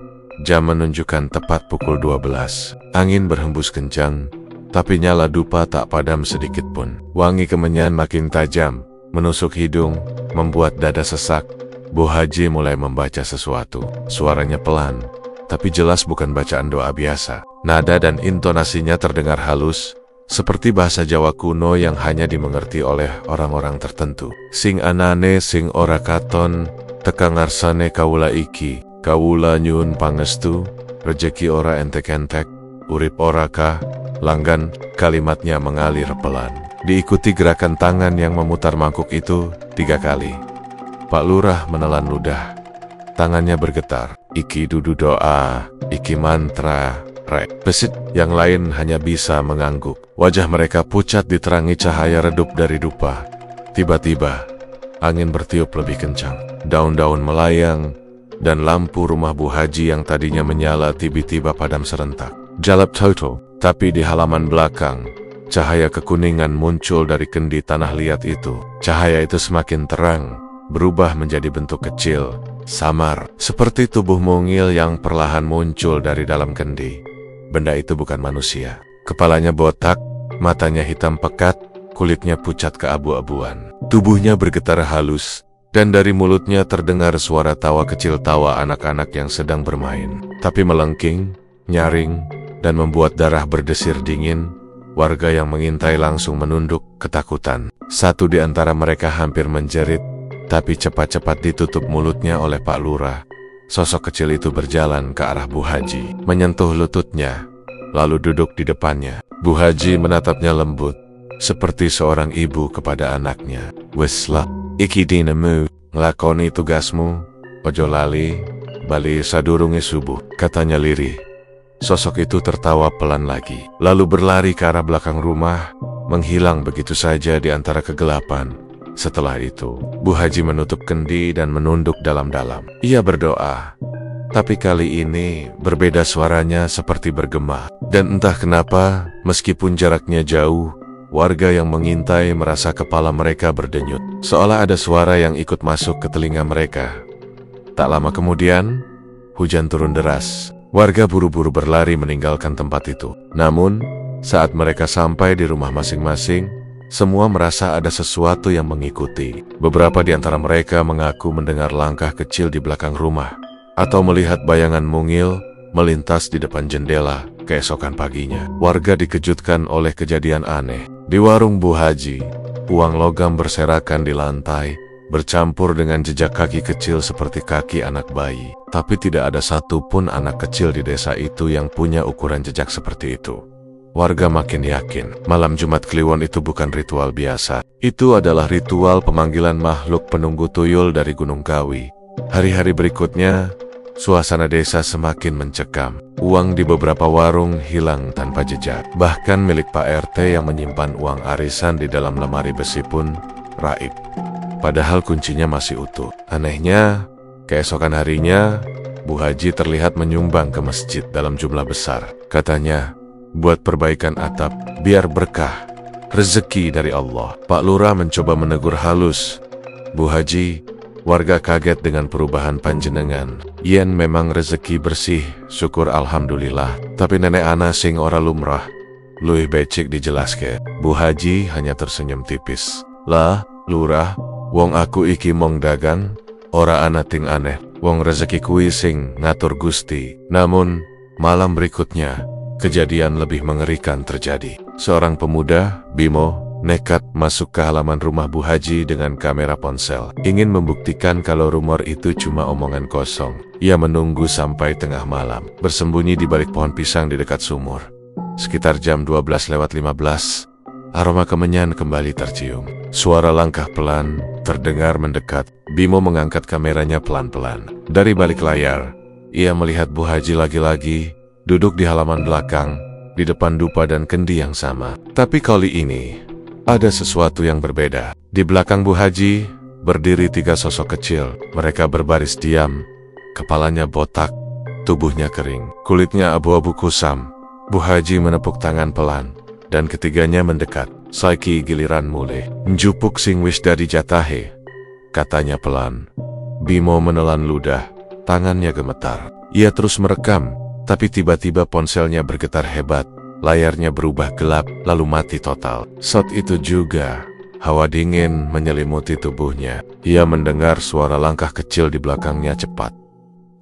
A: jam menunjukkan tepat pukul 12. Angin berhembus kencang, tapi nyala dupa tak padam sedikit pun. Wangi kemenyan makin tajam, menusuk hidung, membuat dada sesak. Bu Haji mulai membaca sesuatu. Suaranya pelan, tapi jelas bukan bacaan doa biasa. Nada dan intonasinya terdengar halus, seperti bahasa Jawa kuno yang hanya dimengerti oleh orang-orang tertentu. Sing anane sing ora katon, teka ngarsane kawula iki, kawula nyuwun pangestu, rejeki ora entek-entek, urip ora kah, langgan. Kalimatnya mengalir pelan, diikuti gerakan tangan yang memutar mangkuk itu 3 kali. Pak Lurah menelan ludah. Tangannya bergetar. Iki dudu doa, iki mantra, rek. Besit yang lain hanya bisa mengangguk. Wajah mereka pucat diterangi cahaya redup dari dupa. Tiba-tiba, angin bertiup lebih kencang. Daun-daun melayang, dan lampu rumah Bu Haji yang tadinya menyala tiba-tiba padam serentak. Jalap total, tapi di halaman belakang, cahaya kekuningan muncul dari kendi tanah liat itu. Cahaya itu semakin terang, berubah menjadi bentuk kecil, samar, seperti tubuh mungil yang perlahan muncul dari dalam kendi. Benda itu bukan manusia. Kepalanya botak, matanya hitam pekat, kulitnya pucat keabu-abuan. Tubuhnya bergetar halus, dan dari mulutnya terdengar suara tawa kecil, tawa anak-anak yang sedang bermain. Tapi melengking, nyaring, dan membuat darah berdesir dingin. Warga yang mengintai langsung menunduk ketakutan. Satu di antara mereka hampir menjerit, tapi cepat-cepat ditutup mulutnya oleh Pak Lurah. Sosok kecil itu berjalan ke arah Bu Haji, menyentuh lututnya, lalu duduk di depannya. Bu Haji menatapnya lembut, seperti seorang ibu kepada anaknya. Wes lah, iki dinemu, nglakoni tugasmu, ojo lali, bali sadurunge subuh, katanya lirih. Sosok itu tertawa pelan lagi, lalu berlari ke arah belakang rumah, menghilang begitu saja di antara kegelapan. Setelah itu, Bu Haji menutup kendi dan menunduk dalam-dalam. Ia berdoa, tapi kali ini berbeda, suaranya seperti bergema. Dan entah kenapa, meskipun jaraknya jauh, warga yang mengintai merasa kepala mereka berdenyut, seolah ada suara yang ikut masuk ke telinga mereka. Tak lama kemudian, hujan turun deras. Warga buru-buru berlari meninggalkan tempat itu. Namun, saat mereka sampai di rumah masing-masing, semua merasa ada sesuatu yang mengikuti. Beberapa di antara mereka mengaku mendengar langkah kecil di belakang rumah, atau melihat bayangan mungil melintas di depan jendela keesokan paginya. Warga dikejutkan oleh kejadian aneh. Di warung Bu Haji, uang logam berserakan di lantai, bercampur dengan jejak kaki kecil seperti kaki anak bayi. Tapi tidak ada satupun anak kecil di desa itu yang punya ukuran jejak seperti itu. Warga makin yakin, malam Jumat Kliwon itu bukan ritual biasa. Itu adalah ritual pemanggilan makhluk penunggu tuyul dari Gunung Kawi. Hari-hari berikutnya, suasana desa semakin mencekam. Uang di beberapa warung hilang tanpa jejak. Bahkan milik Pak RT yang menyimpan uang arisan di dalam lemari besi pun raib. Padahal kuncinya masih utuh. Anehnya, keesokan harinya, Bu Haji terlihat menyumbang ke masjid dalam jumlah besar. Katanya, buat perbaikan atap, biar berkah, rezeki dari Allah. Pak Lurah mencoba menegur halus, Bu Haji, warga kaget dengan perubahan panjenengan. Yen memang rezeki bersih, syukur alhamdulillah. Tapi nenek ana sing ora lumrah, luwih becik dijelaske. Bu Haji hanya tersenyum tipis. Lah, Lurah, wong aku iki mong dagang, ora ana ting aneh. Wong rezeki kuwi sing ngatur Gusti. Namun, malam berikutnya, kejadian lebih mengerikan terjadi. Seorang pemuda, Bimo, nekat masuk ke halaman rumah Bu Haji dengan kamera ponsel. Ingin membuktikan kalau rumor itu cuma omongan kosong. Ia menunggu sampai tengah malam, bersembunyi di balik pohon pisang di dekat sumur. Sekitar jam 12:15, aroma kemenyan kembali tercium. Suara langkah pelan terdengar mendekat. Bimo mengangkat kameranya pelan-pelan. Dari balik layar, ia melihat Bu Haji lagi-lagi duduk di halaman belakang, di depan dupa dan kendi yang sama. Tapi kali ini, ada sesuatu yang berbeda. Di belakang Bu Haji, berdiri 3 sosok kecil. Mereka berbaris diam, kepalanya botak, tubuhnya kering, kulitnya abu-abu kusam. Bu Haji menepuk tangan pelan, dan ketiganya mendekat. Saiki giliran mulai. Njupuk sing wis dari jatahe, katanya pelan. Bimo menelan ludah, tangannya gemetar. Ia terus merekam, tapi tiba-tiba ponselnya bergetar hebat. Layarnya berubah gelap, lalu mati total. Saat itu juga, hawa dingin menyelimuti tubuhnya. Ia mendengar suara langkah kecil di belakangnya cepat,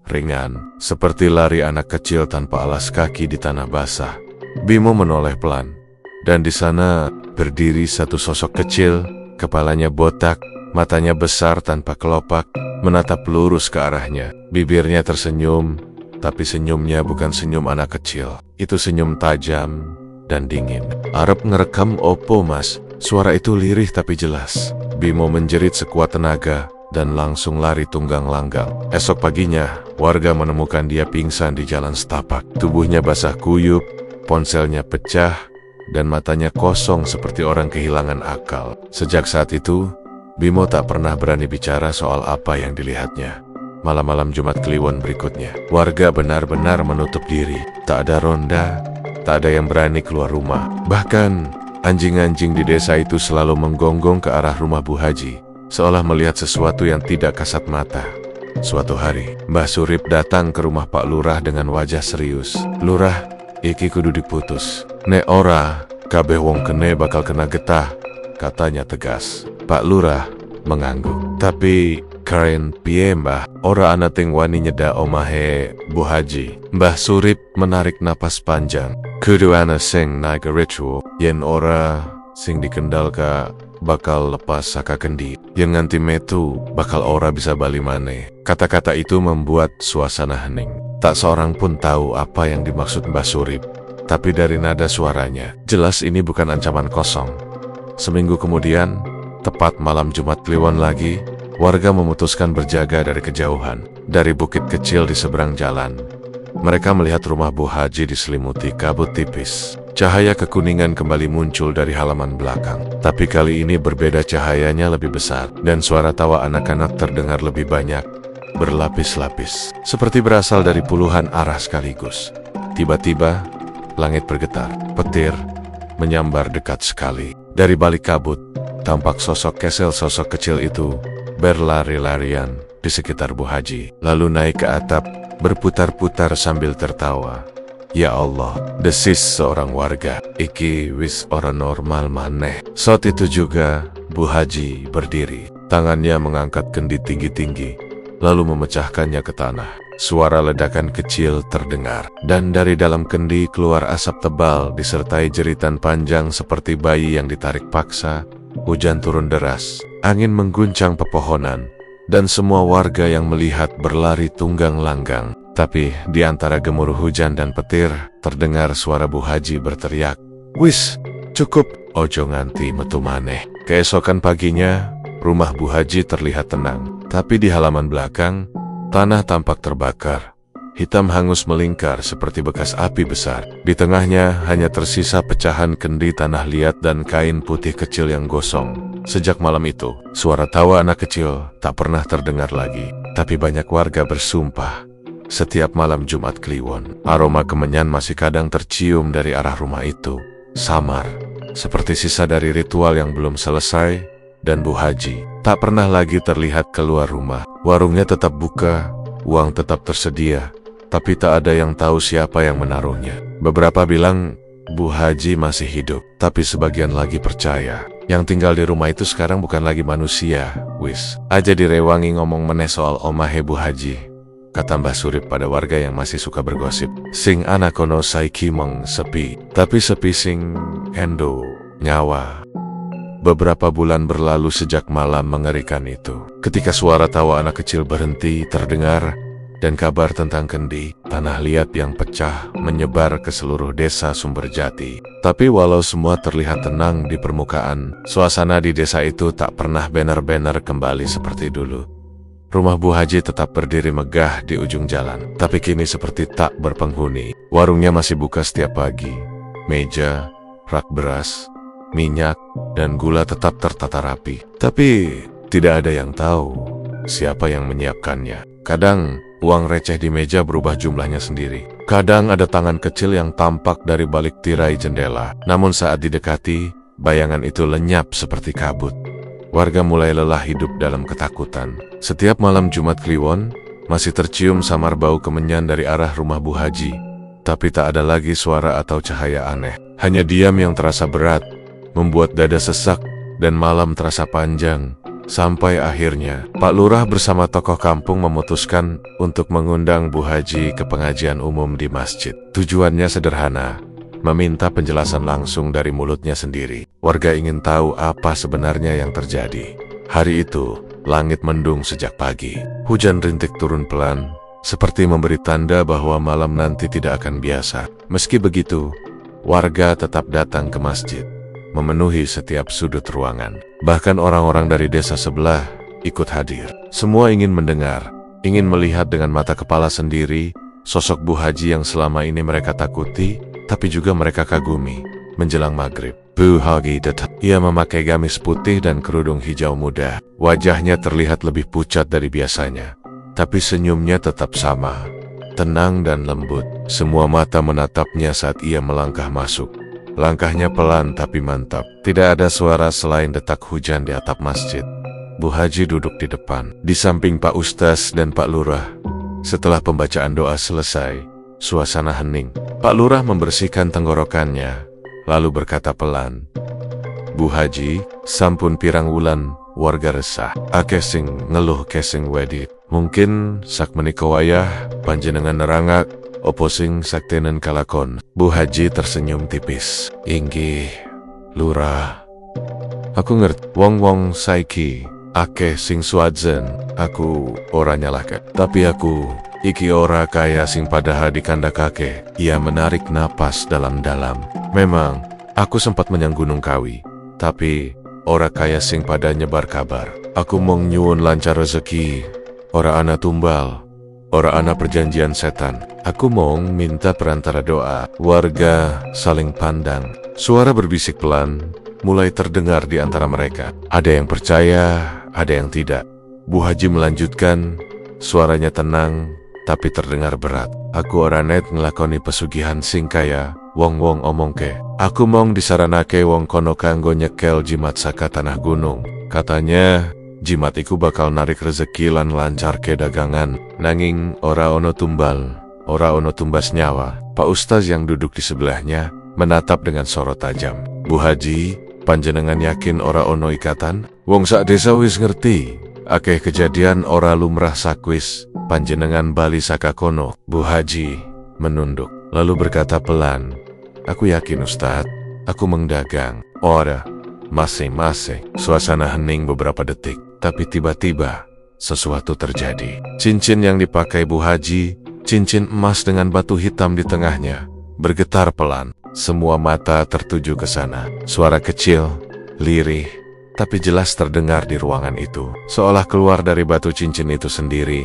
A: ringan, seperti lari anak kecil tanpa alas kaki di tanah basah. Bimo menoleh pelan, dan di sana berdiri satu sosok kecil, kepalanya botak, matanya besar tanpa kelopak, menatap lurus ke arahnya. Bibirnya tersenyum, tapi senyumnya bukan senyum anak kecil. Itu senyum tajam dan dingin. "Arep ngerekam opo mas?" Suara itu lirih tapi jelas. Bimo menjerit sekuat tenaga dan langsung lari tunggang langgang. Esok paginya, warga menemukan dia pingsan di jalan setapak. Tubuhnya basah kuyup, ponselnya pecah, dan matanya kosong seperti orang kehilangan akal. Sejak saat itu, Bimo tak pernah berani bicara soal apa yang dilihatnya. Malam-malam Jumat Kliwon berikutnya, warga benar-benar menutup diri. Tak ada ronda, tak ada yang berani keluar rumah. Bahkan, anjing-anjing di desa itu selalu menggonggong ke arah rumah Bu Haji, seolah melihat sesuatu yang tidak kasat mata. Suatu hari, Mbah Surip datang ke rumah Pak Lurah dengan wajah serius. "Lurah, iki kudu diputus. Nek ora, kabeh wong kene bakal kena getah," katanya tegas. Pak Lurah mengangguk. "Tapi karen piye mbah, ora ana ting wani nyeda omahe Bu Haji." Mbah Surip menarik napas panjang. "Kudu ana sing naik ritual, yen ora sing dikendal ka bakal lepas saka kendi, yen nganti metu bakal ora bisa bali maneh." Kata-kata itu membuat suasana hening. Tak seorang pun tahu apa yang dimaksud Mbah Surip, tapi dari nada suaranya, jelas ini bukan ancaman kosong. Seminggu kemudian, tepat malam Jumat Kliwon lagi, warga memutuskan berjaga dari kejauhan. Dari bukit kecil di seberang jalan, mereka melihat rumah Bu Haji diselimuti kabut tipis. Cahaya kekuningan kembali muncul dari halaman belakang. Tapi kali ini berbeda, cahayanya lebih besar, dan suara tawa anak-anak terdengar lebih banyak, berlapis-lapis, seperti berasal dari puluhan arah sekaligus. Tiba-tiba, langit bergetar, petir menyambar dekat sekali. Dari balik kabut, tampak sosok kesel. Sosok kecil itu berlari-larian di sekitar Bu Haji, lalu naik ke atap, berputar-putar sambil tertawa. "Ya Allah," desis seorang warga, "iki wis ora normal maneh." Saat itu juga, Bu Haji berdiri, tangannya mengangkat kendi tinggi-tinggi, lalu memecahkannya ke tanah. Suara ledakan kecil terdengar, dan dari dalam kendi keluar asap tebal disertai jeritan panjang seperti bayi yang ditarik paksa. Hujan turun deras, angin mengguncang pepohonan, dan semua warga yang melihat berlari tunggang langgang. Tapi di antara gemuruh hujan dan petir, terdengar suara Bu Haji berteriak, "Wis, cukup, ojo nganti metu maneh." Keesokan paginya, rumah Bu Haji terlihat tenang, tapi di halaman belakang, tanah tampak terbakar. Hitam hangus melingkar seperti bekas api besar. Di tengahnya hanya tersisa pecahan kendi, tanah liat, dan kain putih kecil yang gosong. Sejak malam itu, suara tawa anak kecil tak pernah terdengar lagi. Tapi banyak warga bersumpah, setiap malam Jumat Kliwon, aroma kemenyan masih kadang tercium dari arah rumah itu. Samar, seperti sisa dari ritual yang belum selesai, dan Bu Haji tak pernah lagi terlihat keluar rumah. Warungnya tetap buka, uang tetap tersedia, tapi tak ada yang tahu siapa yang menaruhnya. Beberapa bilang Bu Haji masih hidup, tapi sebagian lagi percaya yang tinggal di rumah itu sekarang bukan lagi manusia. "Wis aja direwangi ngomong meneh soal omahe Bu Haji," kata Mbah Surip pada warga yang masih suka bergosip. "Sing ana kono saiki mong sepi, tapi sepi sing endo nyawa." Beberapa bulan berlalu sejak malam mengerikan itu. Ketika suara tawa anak kecil berhenti terdengar, dan kabar tentang Kendi, tanah liat yang pecah, menyebar ke seluruh desa Sumberjati. Tapi walau semua terlihat tenang di permukaan, suasana di desa itu tak pernah benar-benar kembali seperti dulu. Rumah Bu Haji tetap berdiri megah di ujung jalan, tapi kini seperti tak berpenghuni. Warungnya masih buka setiap pagi. Meja, rak beras, minyak, dan gula tetap tertata rapi. Tapi tidak ada yang tahu siapa yang menyiapkannya. Kadang uang receh di meja berubah jumlahnya sendiri. Kadang ada tangan kecil yang tampak dari balik tirai jendela. Namun saat didekati, bayangan itu lenyap seperti kabut. Warga mulai lelah hidup dalam ketakutan. Setiap malam Jumat Kliwon, masih tercium samar bau kemenyan dari arah rumah Bu Haji. Tapi tak ada lagi suara atau cahaya aneh. Hanya diam yang terasa berat, membuat dada sesak, dan malam terasa panjang. Sampai akhirnya, Pak Lurah bersama tokoh kampung memutuskan untuk mengundang Bu Haji ke pengajian umum di masjid. Tujuannya sederhana, meminta penjelasan langsung dari mulutnya sendiri. Warga ingin tahu apa sebenarnya yang terjadi. Hari itu, langit mendung sejak pagi. Hujan rintik turun pelan, seperti memberi tanda bahwa malam nanti tidak akan biasa. Meski begitu, warga tetap datang ke masjid, memenuhi setiap sudut ruangan. Bahkan orang-orang dari desa sebelah ikut hadir. Semua ingin mendengar, ingin melihat dengan mata kepala sendiri sosok Bu Haji yang selama ini mereka takuti, tapi juga mereka kagumi. Menjelang maghrib, Bu Haji datang. Ia memakai gamis putih dan kerudung hijau muda. Wajahnya terlihat lebih pucat dari biasanya, tapi senyumnya tetap sama, tenang dan lembut. Semua mata menatapnya saat ia melangkah masuk. Langkahnya pelan tapi mantap. Tidak ada suara selain detak hujan di atap masjid. Bu Haji duduk di depan, di samping Pak Ustaz dan Pak Lurah. Setelah pembacaan doa selesai, suasana hening. Pak Lurah membersihkan tenggorokannya, lalu berkata pelan, "Bu Haji, sampun pirang wulan warga resah. Akeh sing ngeluh kesing wedi. Mungkin sak menika wayah panjenengan nerangak opo sing saktenen kalakon." Bu Haji tersenyum tipis. "Inggih, Lurah. Aku ngerti wong-wong saiki akeh sing suadzen. Aku ora nyalahke. Tapi aku iki ora kaya sing padha dikandakake." Ia menarik napas dalam-dalam. "Memang aku sempat menyang Gunung Kawi, tapi ora kaya sing pada nyebar kabar. Aku mong nyuwun lancar rezeki, ora ana tumbal, ora ana perjanjian setan. Aku mong minta perantara doa." Warga saling pandang. Suara berbisik pelan mulai terdengar di antara mereka. Ada yang percaya, ada yang tidak. Bu Haji melanjutkan, suaranya tenang tapi terdengar berat. "Aku ora net ngelakoni pesugihan sing kaya wong-wong omongke. Aku mong disaranake wong kono kanggo nyekel jimat saka tanah gunung. Katanya jimat iku bakal narik rezeki lan lancarke dagangan. Nanging ora ono tumbal, ora ono tumbas nyawa." Pak Ustaz yang duduk di sebelahnya menatap dengan sorot tajam. "Bu Haji, panjenengan yakin ora ono ikatan? Wong sak desa wis ngerti, akeh kejadian ora lumrah sakwis panjenengan bali saka kono." Bu Haji menunduk, lalu berkata pelan, "Aku yakin Ustaz, aku mengdagang." "Ora, masing-masing." Suasana hening beberapa detik, tapi tiba-tiba sesuatu terjadi. Cincin yang dipakai Bu Haji, cincin emas dengan batu hitam di tengahnya, bergetar pelan. Semua mata tertuju ke sana. Suara kecil, lirih, tapi jelas terdengar di ruangan itu. Seolah keluar dari batu cincin itu sendiri.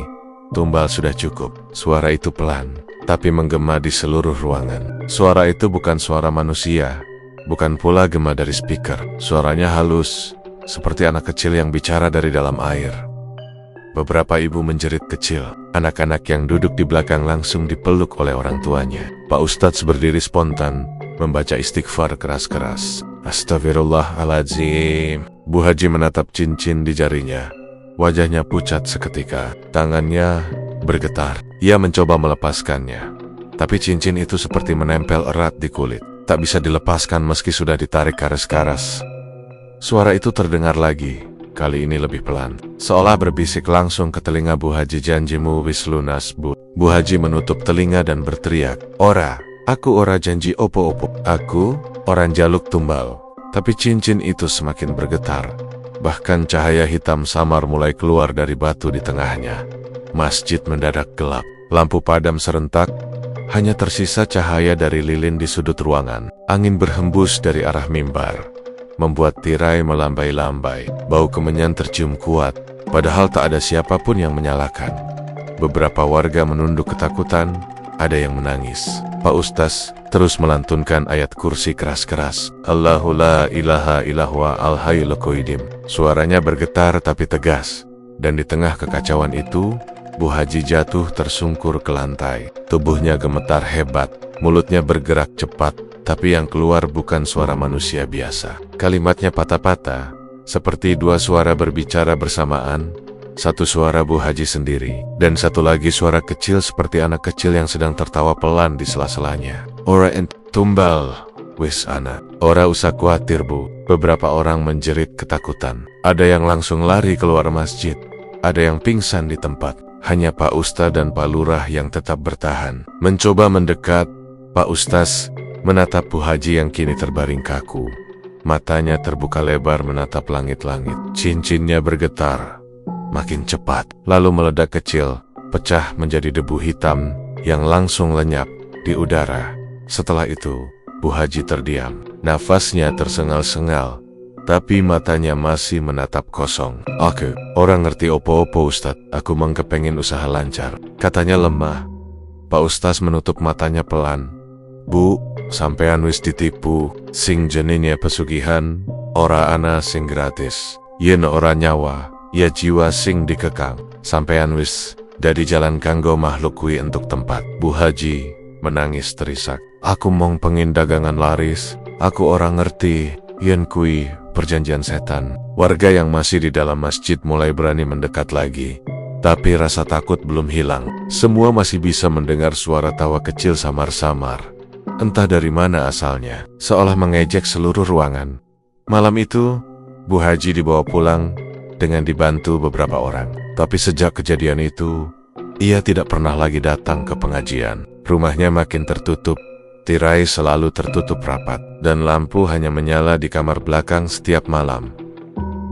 A: Tumbal sudah cukup. Suara itu pelan, tapi menggema di seluruh ruangan. Suara itu bukan suara manusia, bukan pula gema dari speaker. Suaranya halus, seperti anak kecil yang bicara dari dalam air. Beberapa ibu menjerit kecil. Anak-anak yang duduk di belakang langsung dipeluk oleh orang tuanya. Pak Ustadz berdiri spontan, membaca istighfar keras-keras. "Astagfirullahaladzim." Bu Haji menatap cincin di jarinya. Wajahnya pucat seketika. Tangannya bergetar. Ia mencoba melepaskannya, tapi cincin itu seperti menempel erat di kulit. Tak bisa dilepaskan meski sudah ditarik karas-karas. Suara itu terdengar lagi, kali ini lebih pelan, seolah berbisik langsung ke telinga Bu Haji. "Janjimu wis lunas, Bu." Bu Haji menutup telinga dan berteriak, "Ora, aku ora janji opo-opo. Aku orang jaluk tumbal." Tapi cincin itu semakin bergetar. Bahkan cahaya hitam samar mulai keluar dari batu di tengahnya. Masjid mendadak gelap. Lampu padam serentak. Hanya tersisa cahaya dari lilin di sudut ruangan. Angin berhembus dari arah mimbar, membuat tirai melambai-lambai. Bau kemenyan tercium kuat, padahal tak ada siapapun yang menyalakan. Beberapa warga menunduk ketakutan, ada yang menangis. Pak Ustaz terus melantunkan ayat kursi keras-keras. Allahu la ilaha illallah al-hayyul qayyum. Suaranya bergetar tapi tegas. Dan di tengah kekacauan itu, Bu Haji jatuh tersungkur ke lantai. Tubuhnya gemetar hebat, mulutnya bergerak cepat, tapi yang keluar bukan suara manusia biasa. Kalimatnya patah-patah, seperti dua suara berbicara bersamaan. Satu suara Bu Haji sendiri, dan satu lagi suara kecil seperti anak kecil yang sedang tertawa pelan di sela-selanya. Ora ent tumbal, wis ana. Ora usah khawatir Bu. Beberapa orang menjerit ketakutan. Ada yang langsung lari keluar masjid. Ada yang pingsan di tempat. Hanya Pak Ustaz dan Pak Lurah yang tetap bertahan. Mencoba mendekat, Pak Ustaz menatap Bu Haji yang kini terbaring kaku. Matanya terbuka lebar menatap langit-langit. Cincinnya bergetar makin cepat, lalu meledak kecil, pecah menjadi debu hitam yang langsung lenyap di udara. Setelah itu, Bu Haji terdiam. Nafasnya tersengal-sengal, tapi matanya masih menatap kosong. Aku, orang ngerti opo-opo Ustaz, aku mengkepengin usaha lancar, katanya lemah. Pak Ustaz menutup matanya pelan. Bu, sampean wis ditipu, sing jenenge pesugihan, ora ana sing gratis. Yen ora nyawa, ya jiwa sing dikekang. Sampean wis dari jalan kanggo makhluk kuwi entuk tempat. Bu Haji menangis terisak. Aku mong pengin dagangan laris. Aku orang ngerti yen kuwi perjanjian setan. Warga yang masih di dalam masjid mulai berani mendekat lagi. Tapi rasa takut belum hilang. Semua masih bisa mendengar suara tawa kecil samar-samar. Entah dari mana asalnya, seolah mengejek seluruh ruangan. Malam itu, Bu Haji dibawa pulang dengan dibantu beberapa orang. Tapi sejak kejadian itu, ia tidak pernah lagi datang ke pengajian. Rumahnya makin tertutup, tirai selalu tertutup rapat, dan lampu hanya menyala di kamar belakang setiap malam.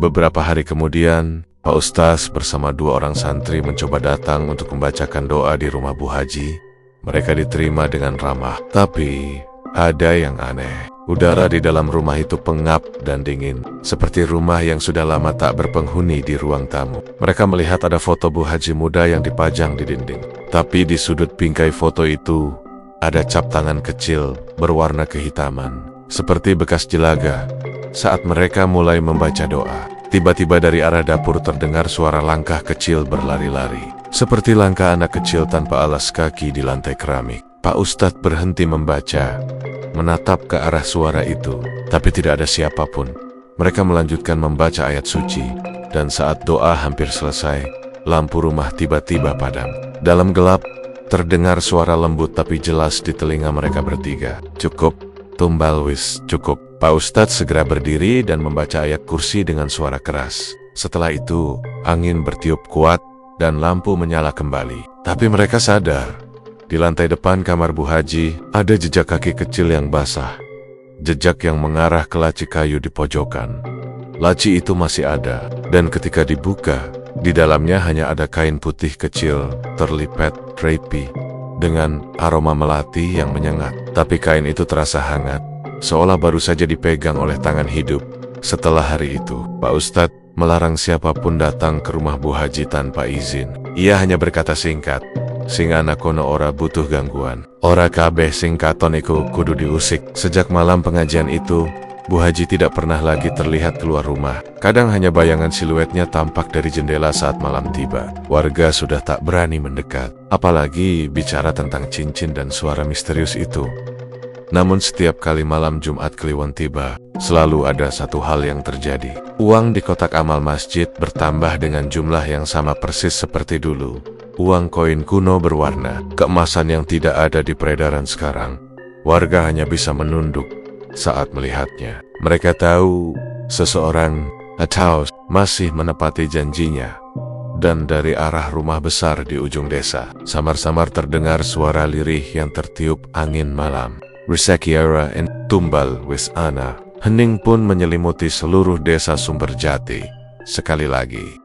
A: Beberapa hari kemudian, Pak Ustaz bersama dua orang santri mencoba datang untuk membacakan doa di rumah Bu Haji. Mereka diterima dengan ramah, tapi ada yang aneh. Udara di dalam rumah itu pengap dan dingin, seperti rumah yang sudah lama tak berpenghuni di ruang tamu. Mereka melihat ada foto Bu Haji muda yang dipajang di dinding. Tapi di sudut bingkai foto itu, ada cap tangan kecil berwarna kehitaman, seperti bekas jelaga. Saat mereka mulai membaca doa, tiba-tiba dari arah dapur terdengar suara langkah kecil berlari-lari, seperti langkah anak kecil tanpa alas kaki di lantai keramik. Pak Ustadz berhenti membaca, menatap ke arah suara itu, tapi tidak ada siapapun. Mereka melanjutkan membaca ayat suci, dan saat doa hampir selesai, lampu rumah tiba-tiba padam. Dalam gelap, terdengar suara lembut tapi jelas di telinga mereka bertiga. Cukup, tumbal wis, cukup. Pak Ustadz segera berdiri dan membaca ayat kursi dengan suara keras. Setelah itu, angin bertiup kuat, dan lampu menyala kembali. Tapi mereka sadar, di lantai depan kamar Bu Haji, ada jejak kaki kecil yang basah. Jejak yang mengarah ke laci kayu di pojokan. Laci itu masih ada, dan ketika dibuka, di dalamnya hanya ada kain putih kecil, terlipat, rapi, dengan aroma melati yang menyengat. Tapi kain itu terasa hangat, seolah baru saja dipegang oleh tangan hidup. Setelah hari itu, Pak Ustadz melarang siapapun datang ke rumah Bu Haji tanpa izin. Ia hanya berkata singkat, sing anak kono ora butuh gangguan. Ora kabeh sing katon iku kudu diusik. Sejak malam pengajian itu, Bu Haji tidak pernah lagi terlihat keluar rumah. Kadang hanya bayangan siluetnya tampak dari jendela saat malam tiba. Warga sudah tak berani mendekat, apalagi bicara tentang cincin dan suara misterius itu. Namun setiap kali malam Jumat Kliwon tiba, selalu ada satu hal yang terjadi. Uang di kotak amal masjid bertambah dengan jumlah yang sama persis seperti dulu. Uang koin kuno berwarna keemasan yang tidak ada di peredaran sekarang. Warga hanya bisa menunduk saat melihatnya. Mereka tahu seseorang atau masih menepati janjinya. Dan dari arah rumah besar di ujung desa, samar-samar terdengar suara lirih yang tertiup angin malam. Risekiara en tumbal wis ana. Hening pun menyelimuti seluruh desa Sumberjati. sekali lagi.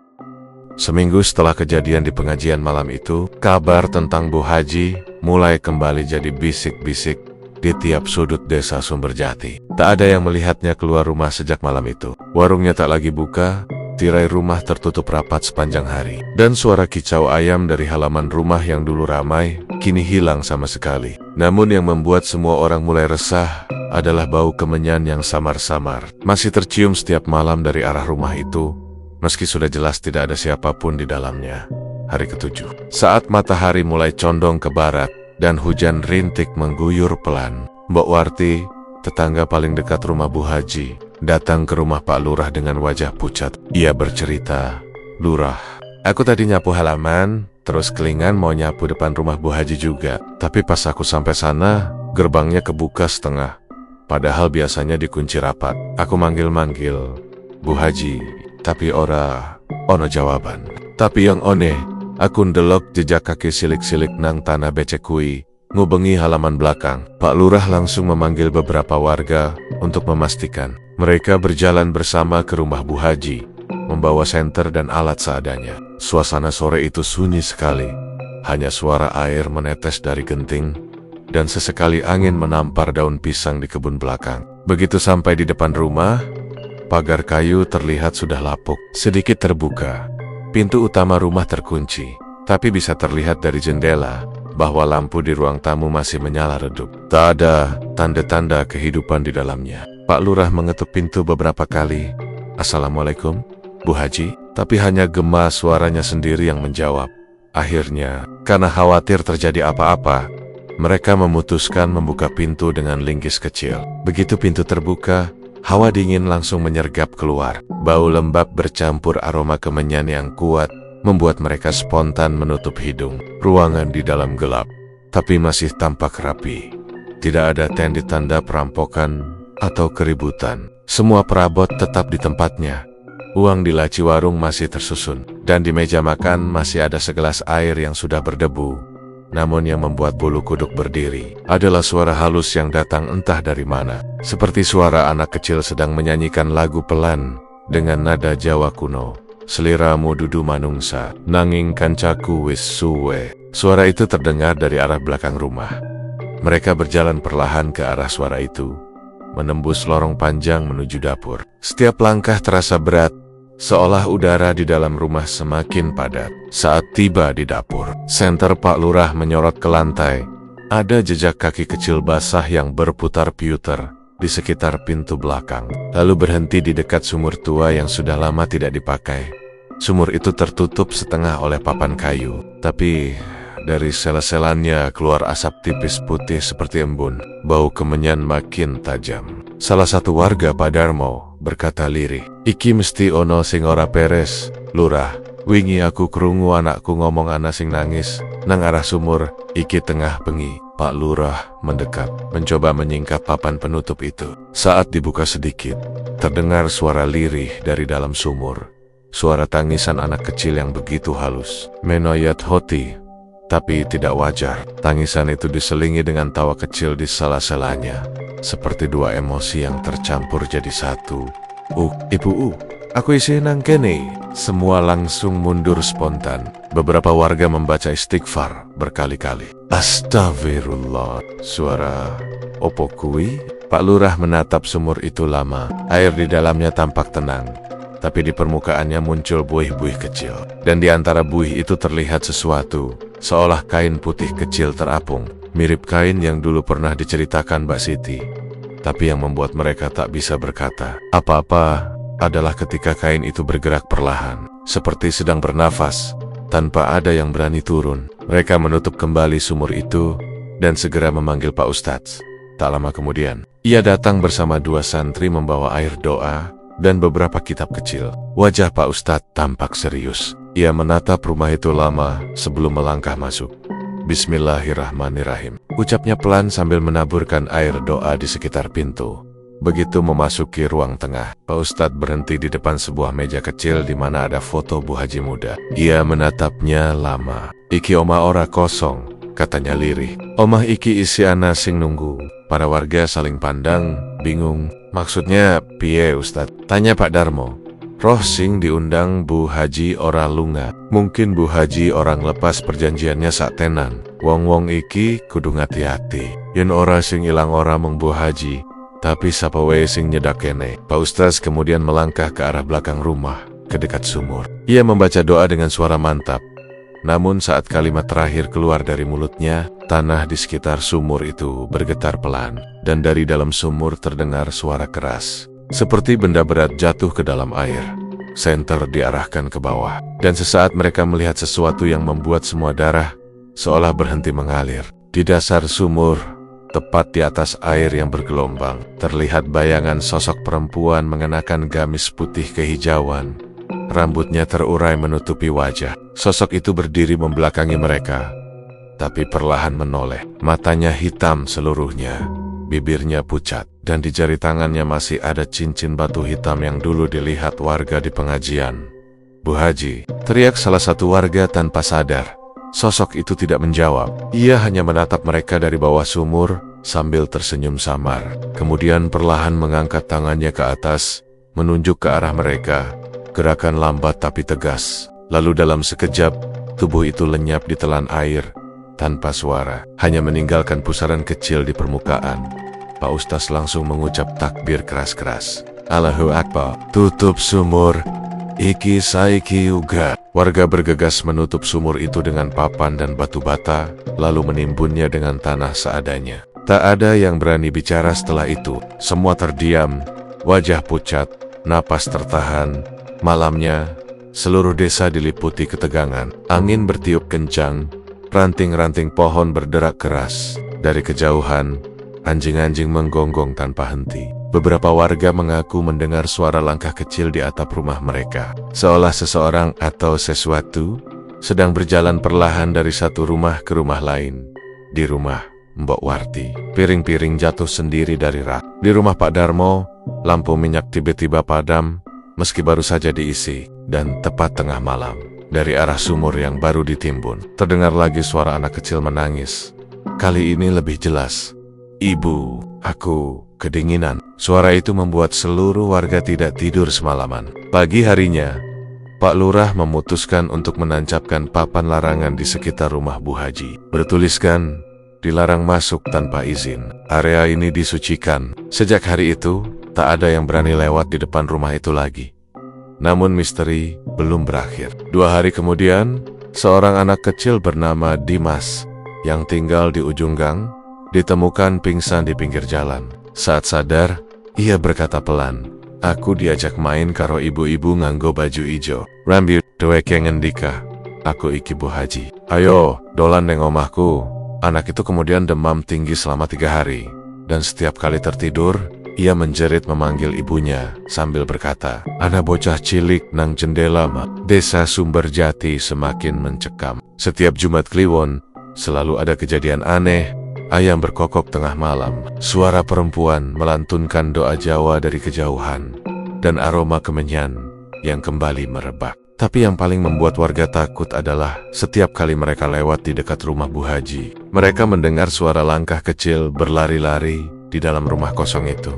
A: Seminggu setelah kejadian di pengajian malam itu, kabar tentang Bu Haji mulai kembali jadi bisik-bisik di tiap sudut desa Sumberjati. Tak ada yang melihatnya keluar rumah sejak malam itu. Warungnya tak lagi buka, tirai rumah tertutup rapat sepanjang hari. Dan suara kicau ayam dari halaman rumah yang dulu ramai, kini hilang sama sekali. Namun yang membuat semua orang mulai resah adalah bau kemenyan yang samar-samar. Masih tercium setiap malam dari arah rumah itu, meski sudah jelas tidak ada siapapun di dalamnya. Hari ke-7, saat matahari mulai condong ke barat dan hujan rintik mengguyur pelan, Mbok Warti, tetangga paling dekat rumah Bu Haji, datang ke rumah Pak Lurah dengan wajah pucat. Ia bercerita, "Lurah, aku tadi nyapu halaman, terus kelingan mau nyapu depan rumah Bu Haji juga. Tapi pas aku sampai sana, gerbangnya kebuka setengah. Padahal biasanya dikunci rapat. Aku manggil-manggil, 'Bu Haji,' tapi ono jawaban. Tapi yang one, aku ndelok jejak kaki silik-silik nang tanah becek kui, ngubengi halaman belakang." Pak Lurah langsung memanggil beberapa warga untuk memastikan. Mereka berjalan bersama ke rumah Bu Haji, membawa senter dan alat seadanya. Suasana sore itu sunyi sekali. Hanya suara air menetes dari genting, dan sesekali angin menampar daun pisang di kebun belakang. Begitu sampai di depan rumah, pagar kayu terlihat sudah lapuk, sedikit terbuka. Pintu utama rumah terkunci, tapi bisa terlihat dari jendela bahwa lampu di ruang tamu masih menyala redup. Tak ada tanda-tanda kehidupan di dalamnya. Pak Lurah mengetuk pintu beberapa kali. "Assalamualaikum, Bu Haji," tapi hanya gema suaranya sendiri yang menjawab. Akhirnya, karena khawatir terjadi apa-apa, mereka memutuskan membuka pintu dengan linggis kecil. Begitu pintu terbuka, hawa dingin langsung menyergap keluar. Bau lembab bercampur aroma kemenyan yang kuat membuat mereka spontan menutup hidung. Ruangan di dalam gelap, tapi masih tampak rapi. Tidak ada tanda perampokan atau keributan. Semua perabot tetap di tempatnya. Uang di laci warung masih tersusun, dan di meja makan masih ada segelas air yang sudah berdebu. Namun yang membuat bulu kuduk berdiri adalah suara halus yang datang entah dari mana. Seperti suara anak kecil sedang menyanyikan lagu pelan dengan nada Jawa kuno. "Seliramu dudu manungsa, nanging kancaku wis suwe." Suara itu terdengar dari arah belakang rumah. Mereka berjalan perlahan ke arah suara itu, menembus lorong panjang menuju dapur. Setiap langkah terasa berat, seolah udara di dalam rumah semakin padat. Saat tiba di dapur, senter Pak Lurah menyorot ke lantai. Ada jejak kaki kecil basah yang berputar-piutar di sekitar pintu belakang, lalu berhenti di dekat sumur tua yang sudah lama tidak dipakai. Sumur itu tertutup setengah oleh papan kayu, tapi dari sela-selannya keluar asap tipis putih seperti embun. Bau kemenyan makin tajam. Salah satu warga Pak Darmo berkata lirih, "Iki mesti ono sing ora beres, Lurah. Wingi aku krungu anakku ngomong ana sing nangis nang arah sumur iki tengah bengi." Pak Lurah mendekat, mencoba menyingkap papan penutup itu. Saat dibuka sedikit, terdengar suara lirih dari dalam sumur. Suara tangisan anak kecil yang begitu halus. Menoyat hoti, tapi tidak wajar. Tangisan itu diselingi dengan tawa kecil di sela-selanya, seperti dua emosi yang tercampur jadi satu. Ibu, aku isi nang kene." Semua langsung mundur spontan. Beberapa warga membaca istighfar berkali-kali. "Astagfirullah, suara opo kui?" Pak Lurah menatap sumur itu lama. Air di dalamnya tampak tenang, tapi di permukaannya muncul buih-buih kecil. Dan di antara buih itu terlihat sesuatu, seolah kain putih kecil terapung, mirip kain yang dulu pernah diceritakan Mbak Siti. Tapi yang membuat mereka tak bisa berkata apa-apa adalah ketika kain itu bergerak perlahan, seperti sedang bernafas, tanpa ada yang berani turun. Mereka menutup kembali sumur itu dan segera memanggil Pak Ustadz. Tak lama kemudian, ia datang bersama dua santri membawa air doa dan beberapa kitab kecil. Wajah Pak Ustadz tampak serius. Ia menatap rumah itu lama sebelum melangkah masuk. "Bismillahirrahmanirrahim," ucapnya pelan sambil menaburkan air doa di sekitar pintu. Begitu memasuki ruang tengah, Pak Ustadz berhenti di depan sebuah meja kecil di mana ada foto Bu Haji muda. Ia menatapnya lama. "Iki omah ora kosong," katanya lirih. "Omah iki isi ana sing nunggu." Para warga saling pandang, bingung. "Maksudnya piye Ustadz?" tanya Pak Darmo. Roh sing diundang Bu Haji ora lunga. Mungkin Bu Haji orang lepas perjanjiannya sak tenan. Wong-wong iki kudu ngati-hati. Yen ora sing ilang ora mung Bu Haji, tapi sapa wae sing nyedak kene. Pak Ustaz kemudian melangkah ke arah belakang rumah, ke dekat sumur. Ia membaca doa dengan suara mantap. Namun saat kalimat terakhir keluar dari mulutnya, tanah di sekitar sumur itu bergetar pelan, dan dari dalam sumur terdengar suara keras, seperti benda berat jatuh ke dalam air. Senter diarahkan ke bawah, dan sesaat mereka melihat sesuatu yang membuat semua darah seolah berhenti mengalir. Di dasar sumur, tepat di atas air yang bergelombang, terlihat bayangan sosok perempuan mengenakan gamis putih kehijauan. Rambutnya terurai menutupi wajah. Sosok itu berdiri membelakangi mereka, tapi perlahan menoleh. Matanya hitam seluruhnya, bibirnya pucat, dan di jari tangannya masih ada cincin batu hitam yang dulu dilihat warga di pengajian. "Bu Haji," teriak salah satu warga tanpa sadar. Sosok itu tidak menjawab. Ia hanya menatap mereka dari bawah sumur sambil tersenyum samar. Kemudian perlahan mengangkat tangannya ke atas, menunjuk ke arah mereka. Gerakan lambat tapi tegas. Lalu dalam sekejap, tubuh itu lenyap di telan air, tanpa suara, hanya meninggalkan pusaran kecil di permukaan. Pak Ustaz langsung mengucap takbir keras-keras. "Allahu Akbar." "Tutup sumur, iki saiki uga." Warga bergegas menutup sumur itu dengan papan dan batu bata, lalu menimbunnya dengan tanah seadanya. Tak ada yang berani bicara setelah itu. Semua terdiam, wajah pucat, napas tertahan. Malamnya, seluruh desa diliputi ketegangan. Angin bertiup kencang, ranting-ranting pohon berderak keras. Dari kejauhan, anjing-anjing menggonggong tanpa henti. Beberapa warga mengaku mendengar suara langkah kecil di atap rumah mereka, seolah seseorang atau sesuatu sedang berjalan perlahan dari satu rumah ke rumah lain. Di rumah Mbok Warti, piring-piring jatuh sendiri dari rak. Di rumah Pak Darmo, lampu minyak tiba-tiba padam, meski baru saja diisi, dan tepat tengah malam, dari arah sumur yang baru ditimbun, terdengar lagi suara anak kecil menangis. Kali ini lebih jelas. "Ibu, aku kedinginan." Suara itu membuat seluruh warga tidak tidur semalaman. Pagi harinya, Pak Lurah memutuskan untuk menancapkan papan larangan di sekitar rumah Bu Haji. Bertuliskan, "Dilarang masuk tanpa izin." Area ini disucikan. Sejak hari itu, tak ada yang berani lewat di depan rumah itu lagi. Namun misteri belum berakhir. 2 hari kemudian, seorang anak kecil bernama Dimas yang tinggal di ujung gang ditemukan pingsan di pinggir jalan. Saat sadar, ia berkata pelan, "Aku diajak main karo ibu-ibu nganggo baju ijo. Rambi deweke ngendika, 'Aku iki Bu Haji. Ayo, dolan neng omahku.' Anak itu kemudian demam tinggi selama 3 hari, dan setiap kali tertidur, ia menjerit memanggil ibunya sambil berkata, "Ana bocah cilik nang jendela mak." Desa Sumberjati semakin mencekam. Setiap Jumat Kliwon, selalu ada kejadian aneh. Ayam berkokok tengah malam, suara perempuan melantunkan doa Jawa dari kejauhan, dan aroma kemenyan yang kembali merebak. Tapi yang paling membuat warga takut adalah setiap kali mereka lewat di dekat rumah Bu Haji, mereka mendengar suara langkah kecil berlari-lari di dalam rumah kosong itu.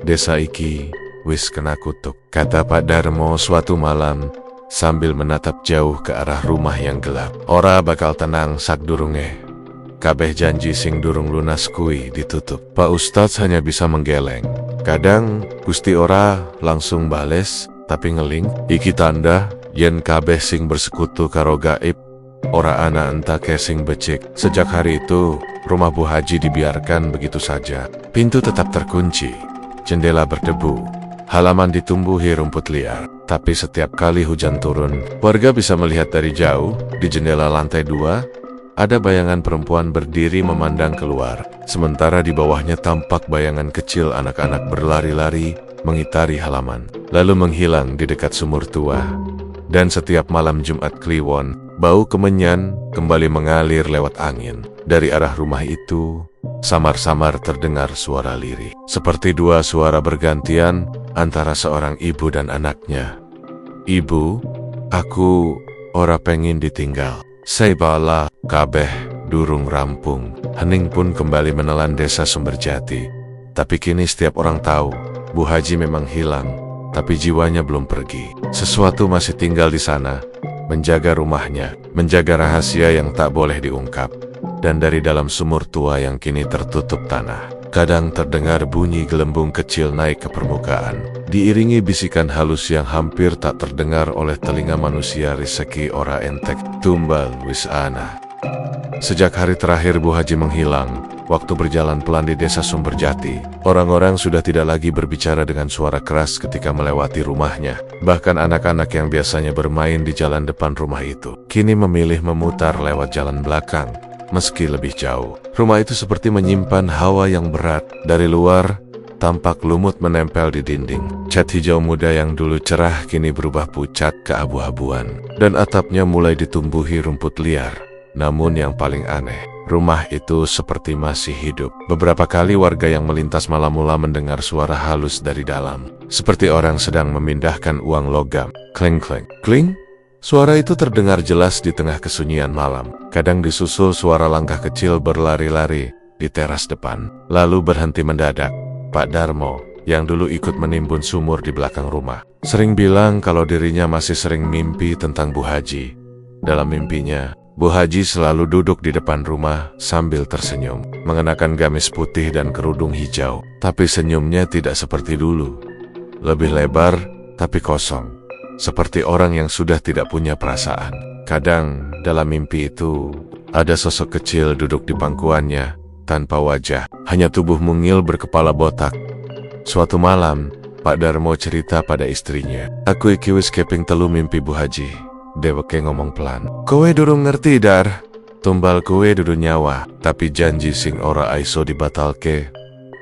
A: "Desa iki wis kena kutuk," kata Pak Darmo suatu malam sambil menatap jauh ke arah rumah yang gelap. "Ora bakal tenang sakdurunge. Kabeh janji sing durung lunas kui ditutup." Pak Ustadz hanya bisa menggeleng. Kadang Gusti ora langsung bales, tapi ngeling, "Iki tanda yen kabeh sing bersekutu karo gaib ora ana entake sing becik." Sejak hari itu, rumah Bu Haji dibiarkan begitu saja. Pintu tetap terkunci, jendela berdebu, halaman ditumbuhi rumput liar. Tapi setiap kali hujan turun, warga bisa melihat dari jauh, di jendela lantai 2, ada bayangan perempuan berdiri memandang keluar. Sementara di bawahnya tampak bayangan kecil anak-anak berlari-lari mengitari halaman, lalu menghilang di dekat sumur tua. Dan setiap malam Jumat Kliwon, bau kemenyan kembali mengalir lewat angin. Dari arah rumah itu, samar-samar terdengar suara lirih. Seperti 2 suara bergantian antara seorang ibu dan anaknya. "Ibu, aku ora pengen ditinggal. Saibala kabeh durung rampung." Hening pun kembali menelan desa Sumberjati. Tapi kini setiap orang tahu, Bu Haji memang hilang, tapi jiwanya belum pergi. Sesuatu masih tinggal di sana, menjaga rumahnya, menjaga rahasia yang tak boleh diungkap. Dan dari dalam sumur tua yang kini tertutup tanah, kadang terdengar bunyi gelembung kecil naik ke permukaan, diiringi bisikan halus yang hampir tak terdengar oleh telinga manusia. Rezeki ora entek, tumbal wis ana. Sejak hari terakhir Bu Haji menghilang, waktu berjalan pelan di desa Sumberjati. Orang-orang sudah tidak lagi berbicara dengan suara keras ketika melewati rumahnya. Bahkan anak-anak yang biasanya bermain di jalan depan rumah itu, kini memilih memutar lewat jalan belakang. Meski lebih jauh, rumah itu seperti menyimpan hawa yang berat. Dari luar, tampak lumut menempel di dinding. Cat hijau muda yang dulu cerah kini berubah pucat keabu-abuan. Dan atapnya mulai ditumbuhi rumput liar. Namun yang paling aneh, rumah itu seperti masih hidup. Beberapa kali warga yang melintas malam mula mendengar suara halus dari dalam. Seperti orang sedang memindahkan uang logam. Kling, kling, kling. Suara itu terdengar jelas di tengah kesunyian malam. Kadang disusul suara langkah kecil berlari-lari di teras depan. Lalu berhenti mendadak. Pak Darmo, yang dulu ikut menimbun sumur di belakang rumah, sering bilang kalau dirinya masih sering mimpi tentang Bu Haji. Dalam mimpinya, Bu Haji selalu duduk di depan rumah sambil tersenyum, mengenakan gamis putih dan kerudung hijau. Tapi senyumnya tidak seperti dulu. Lebih lebar, tapi kosong. Seperti orang yang sudah tidak punya perasaan. Kadang dalam mimpi itu, ada sosok kecil duduk di pangkuannya, tanpa wajah, hanya tubuh mungil berkepala botak. Suatu malam, Pak Darmo cerita pada istrinya, "Aku iki wis keping telu mimpi Bu Haji." Deweke ngomong pelan, "Kowe durung ngerti Dar, tumbal kowe dudu nyawa, tapi janji sing ora aiso dibatalke."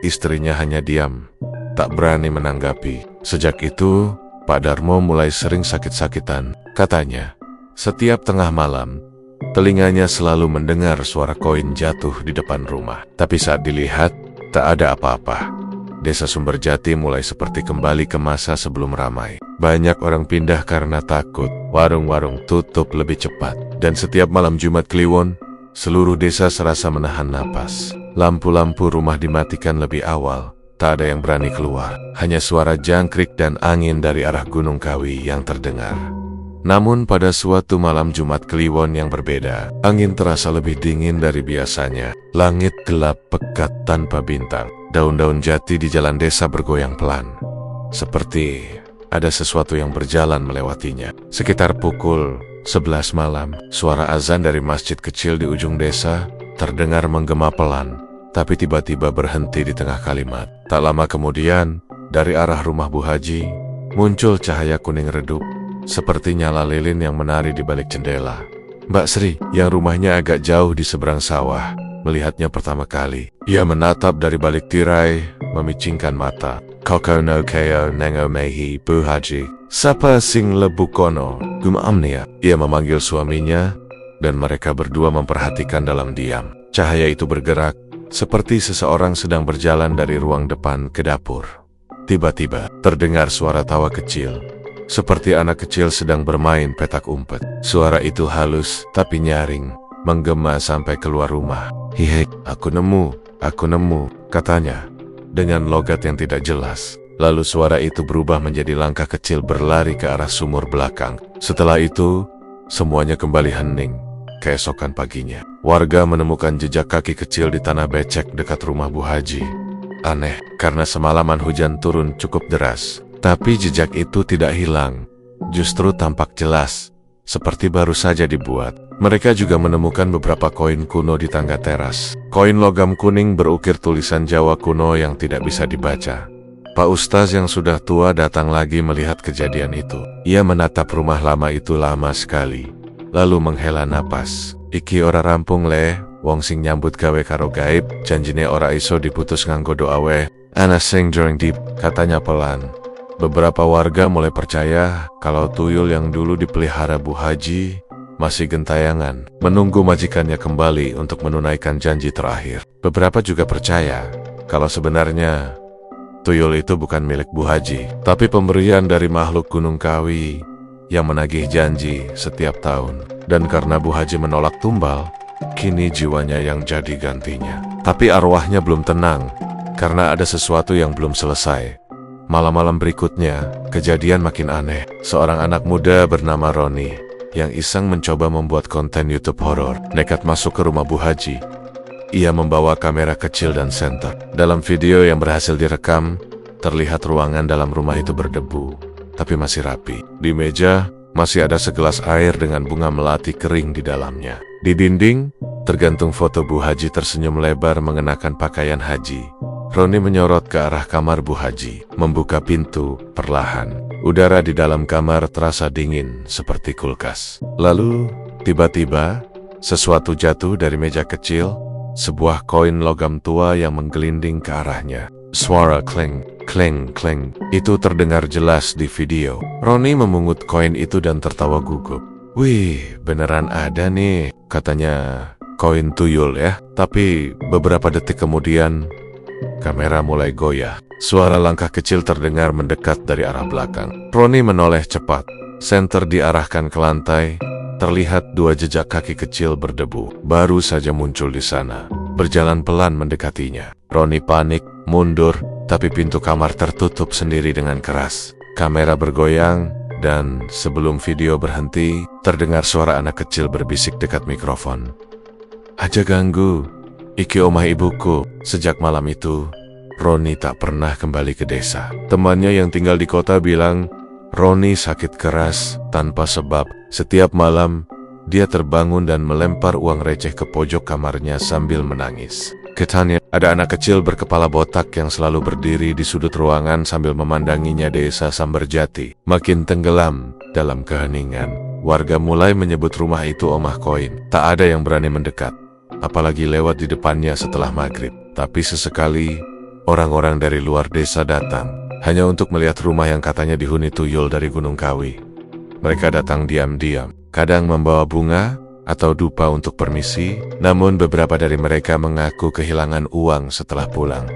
A: Istrinya hanya diam, tak berani menanggapi. Sejak itu, Pak Darmo mulai sering sakit-sakitan. Katanya, setiap tengah malam, telinganya selalu mendengar suara koin jatuh di depan rumah. Tapi saat dilihat, tak ada apa-apa. Desa Sumberjati mulai seperti kembali ke masa sebelum ramai. Banyak orang pindah karena takut. Warung-warung tutup lebih cepat. Dan setiap malam Jumat Kliwon, seluruh desa serasa menahan napas. Lampu-lampu rumah dimatikan lebih awal. Tak ada yang berani keluar. Hanya suara jangkrik dan angin dari arah Gunung Kawi yang terdengar. Namun pada suatu malam Jumat Kliwon yang berbeda, angin terasa lebih dingin dari biasanya. Langit gelap pekat tanpa bintang. Daun-daun jati di jalan desa bergoyang pelan. Seperti ada sesuatu yang berjalan melewatinya. Sekitar pukul 11 malam, suara azan dari masjid kecil di ujung desa terdengar menggema pelan, tapi tiba-tiba berhenti di tengah kalimat. Tak lama kemudian, dari arah rumah Bu Haji, muncul cahaya kuning redup, seperti nyala lilin yang menari di balik jendela. Mbak Sri, yang rumahnya agak jauh di seberang sawah, melihatnya pertama kali. Ia menatap dari balik tirai, memicingkan mata. "Koko no keo nengo mehi Bu Haji. Sapa sing lebu kono, gumamnia." Ia memanggil suaminya, dan mereka berdua memperhatikan dalam diam. Cahaya itu bergerak, seperti seseorang sedang berjalan dari ruang depan ke dapur. Tiba-tiba, terdengar suara tawa kecil, seperti anak kecil sedang bermain petak umpet. Suara itu halus, tapi nyaring, menggema sampai keluar rumah. "Hihe, aku nemu, katanya, dengan logat yang tidak jelas. Lalu suara itu berubah menjadi langkah kecil berlari ke arah sumur belakang. Setelah itu, semuanya kembali hening. Keesokan paginya, warga menemukan jejak kaki kecil di tanah becek dekat rumah Bu Haji. Aneh, karena semalaman hujan turun cukup deras. Tapi jejak itu tidak hilang, justru tampak jelas, seperti baru saja dibuat. Mereka juga menemukan beberapa koin kuno di tangga teras. Koin logam kuning berukir tulisan Jawa kuno yang tidak bisa dibaca. Pak Ustaz yang sudah tua datang lagi melihat kejadian itu. Ia menatap rumah lama itu lama sekali, lalu menghela napas. "Iki ora rampung le, wong sing nyambut gawe karo gaib, janjine ora iso diputus nganggo doa we. Ana sing drawing deep," katanya pelan. Beberapa warga mulai percaya kalau tuyul yang dulu dipelihara Bu Haji masih gentayangan, menunggu majikannya kembali untuk menunaikan janji terakhir. Beberapa juga percaya kalau sebenarnya tuyul itu bukan milik Bu Haji, tapi pemberian dari makhluk Gunung Kawi yang menagih janji setiap tahun. Dan karena Bu Haji menolak tumbal, kini jiwanya yang jadi gantinya. Tapi arwahnya belum tenang, karena ada sesuatu yang belum selesai. Malam-malam berikutnya, kejadian makin aneh. Seorang anak muda bernama Roni yang iseng mencoba membuat konten YouTube horor nekat masuk ke rumah Bu Haji. Ia membawa kamera kecil dan senter. Dalam video yang berhasil direkam, terlihat ruangan dalam rumah itu berdebu, tapi masih rapi. Di meja, masih ada segelas air dengan bunga melati kering di dalamnya. Di dinding, tergantung foto Bu Haji tersenyum lebar mengenakan pakaian haji. Roni menyorot ke arah kamar Bu Haji, membuka pintu perlahan. Udara di dalam kamar terasa dingin seperti kulkas. Lalu, tiba-tiba, sesuatu jatuh dari meja kecil, sebuah koin logam tua yang menggelinding ke arahnya. Suara kleng, kleng, kleng, itu terdengar jelas di video. Roni memungut koin itu dan tertawa gugup. Wih, beneran ada nih, katanya koin tuyul ya. Tapi beberapa detik kemudian, kamera mulai goyah. Suara langkah kecil terdengar mendekat dari arah belakang. Roni menoleh cepat. Senter diarahkan ke lantai. Terlihat dua jejak kaki kecil berdebu. Baru saja muncul di sana. Berjalan pelan mendekatinya. Roni panik, mundur, tapi pintu kamar tertutup sendiri dengan keras. Kamera bergoyang, dan sebelum video berhenti, terdengar suara anak kecil berbisik dekat mikrofon. Aja ganggu. Iki omah ibuku. Sejak malam itu, Roni tak pernah kembali ke desa. Temannya yang tinggal di kota bilang, Roni sakit keras tanpa sebab. Setiap malam, dia terbangun dan melempar uang receh ke pojok kamarnya sambil menangis. Katanya, ada anak kecil berkepala botak yang selalu berdiri di sudut ruangan sambil memandanginya. Desa Samberjati makin tenggelam dalam keheningan. Warga mulai menyebut rumah itu Omah Koin. Tak ada yang berani mendekat, apalagi lewat di depannya setelah maghrib. Tapi sesekali, orang-orang dari luar desa datang, hanya untuk melihat rumah yang katanya dihuni tuyul dari Gunung Kawi. Mereka datang diam-diam, kadang membawa bunga atau dupa untuk permisi, namun beberapa dari mereka mengaku kehilangan uang setelah pulang.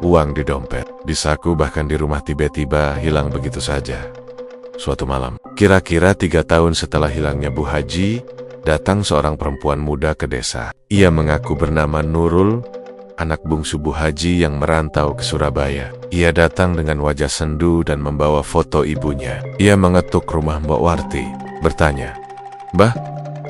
A: Uang di dompet, di saku, bahkan di rumah tiba-tiba hilang begitu saja. Suatu malam, kira-kira 3 tahun setelah hilangnya Bu Haji, datang seorang perempuan muda ke desa. Ia mengaku bernama Nurul, anak bungsu Bu Haji yang merantau ke Surabaya. Ia datang dengan wajah sendu dan membawa foto ibunya. Ia mengetuk rumah Mbok Warti, bertanya, "Mbah,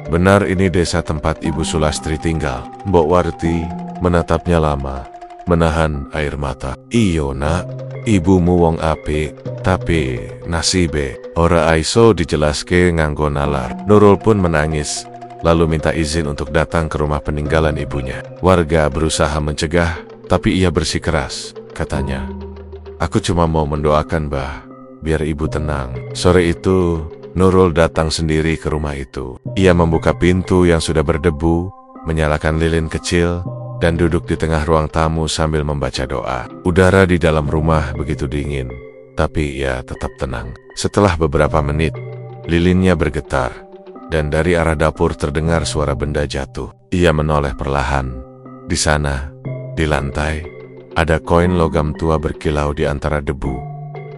A: benar ini desa tempat Ibu Sulastri tinggal?" Mbok Warti menatapnya lama, menahan air mata. "Iyo nak, ibumu wong apik, tapi nasibe ora aiso dijelaske nganggo nalar." Nurul pun menangis, lalu minta izin untuk datang ke rumah peninggalan ibunya. Warga berusaha mencegah, tapi ia bersikeras. Katanya, "Aku cuma mau mendoakan Mbah, biar ibu tenang." Sore itu, Nurul datang sendiri ke rumah itu. Ia membuka pintu yang sudah berdebu, menyalakan lilin kecil, dan duduk di tengah ruang tamu sambil membaca doa. Udara di dalam rumah begitu dingin, tapi ia tetap tenang. Setelah beberapa menit, lilinnya bergetar, dan dari arah dapur terdengar suara benda jatuh. Ia menoleh perlahan. Di sana, di lantai, ada koin logam tua berkilau di antara debu.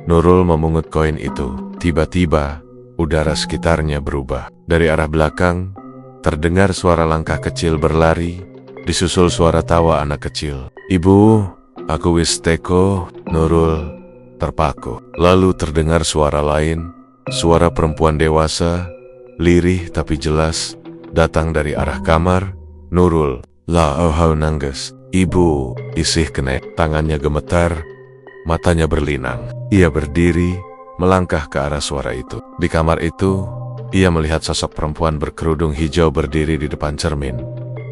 A: Nurul memungut koin itu. Tiba-tiba, udara sekitarnya berubah. Dari arah belakang, terdengar suara langkah kecil berlari, disusul suara tawa anak kecil. "Ibu, aku wis teko." Nurul terpaku. Lalu terdengar suara lain, suara perempuan dewasa, lirih tapi jelas, datang dari arah kamar. Nurul, "La ohau nangges. Ibu, isih kena." Tangannya gemetar, matanya berlinang. Ia berdiri, melangkah ke arah suara itu. Di kamar itu, ia melihat sosok perempuan berkerudung hijau berdiri di depan cermin,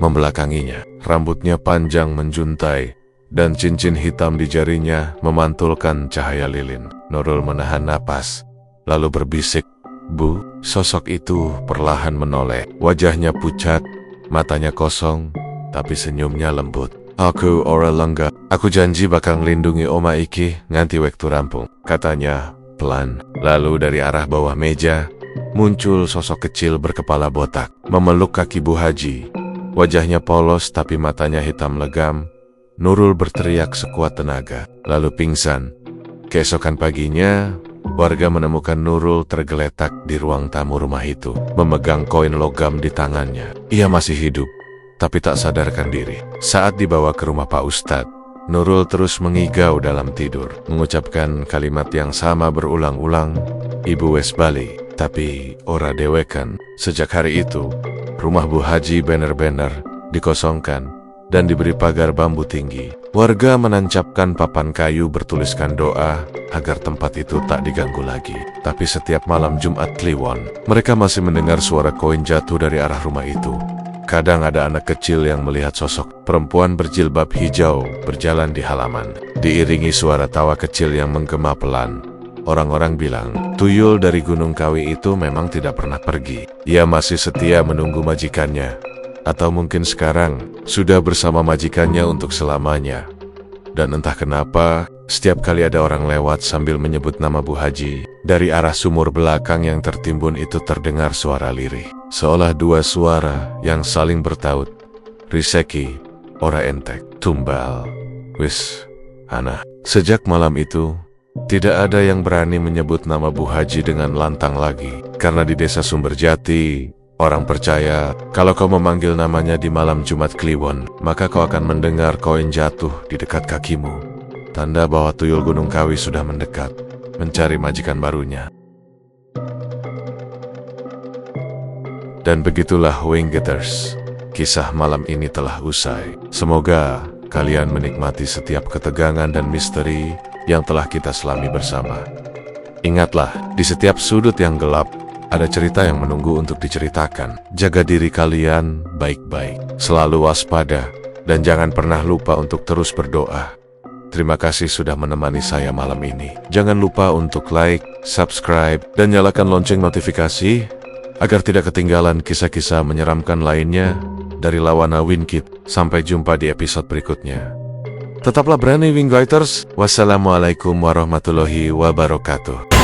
A: membelakanginya. Rambutnya panjang menjuntai, dan cincin hitam di jarinya memantulkan cahaya lilin. Nurul menahan napas, lalu berbisik, "Bu." Sosok itu perlahan menoleh. Wajahnya pucat, matanya kosong, tapi senyumnya lembut. "Aku ora lengga. Aku janji bakal ngelindungi oma iki nganti wektu rampung," katanya pelan. Lalu dari arah bawah meja, muncul sosok kecil berkepala botak, memeluk kaki Bu Haji. Wajahnya polos tapi matanya hitam legam. Nurul berteriak sekuat tenaga, lalu pingsan. Keesokan paginya, warga menemukan Nurul tergeletak di ruang tamu rumah itu, memegang koin logam di tangannya. Ia masih hidup, tapi tak sadarkan diri. Saat dibawa ke rumah Pak Ustadz, Nurul terus mengigau dalam tidur, mengucapkan kalimat yang sama berulang-ulang, "Ibu wes bali." Tapi ora dewekan. Sejak hari itu, rumah Bu Haji bener-bener dikosongkan dan diberi pagar bambu tinggi. Warga menancapkan papan kayu bertuliskan doa agar tempat itu tak diganggu lagi. Tapi setiap malam Jumat Kliwon, mereka masih mendengar suara koin jatuh dari arah rumah itu. Kadang ada anak kecil yang melihat sosok perempuan berjilbab hijau berjalan di halaman, diiringi suara tawa kecil yang menggema pelan. Orang-orang bilang, tuyul dari Gunung Kawi itu memang tidak pernah pergi. Ia masih setia menunggu majikannya. Atau mungkin sekarang sudah bersama majikannya untuk selamanya. Dan entah kenapa, setiap kali ada orang lewat sambil menyebut nama Bu Haji, dari arah sumur belakang yang tertimbun itu terdengar suara lirih. Seolah dua suara yang saling bertaut. Riseki, ora entek, tumbal, wis, ana. Sejak malam itu, tidak ada yang berani menyebut nama Bu Haji dengan lantang lagi. Karena di desa Sumberjati, orang percaya kalau kau memanggil namanya di malam Jumat Kliwon, maka kau akan mendengar koin jatuh di dekat kakimu. Tanda bahwa tuyul Gunung Kawi sudah mendekat, mencari majikan barunya. Dan begitulah Winggetters, kisah malam ini telah usai. Semoga kalian menikmati setiap ketegangan dan misteri yang telah kita selami bersama. Ingatlah, di setiap sudut yang gelap, ada cerita yang menunggu untuk diceritakan. Jaga diri kalian baik-baik, selalu waspada, dan jangan pernah lupa untuk terus berdoa. Terima kasih sudah menemani saya malam ini. Jangan lupa untuk like, subscribe, dan nyalakan lonceng notifikasi, agar tidak ketinggalan kisah-kisah menyeramkan lainnya dari Lawana Wingkit. Sampai jumpa di episode berikutnya. Tetaplah berani Winggetters. Wassalamualaikum warahmatullahi wabarakatuh.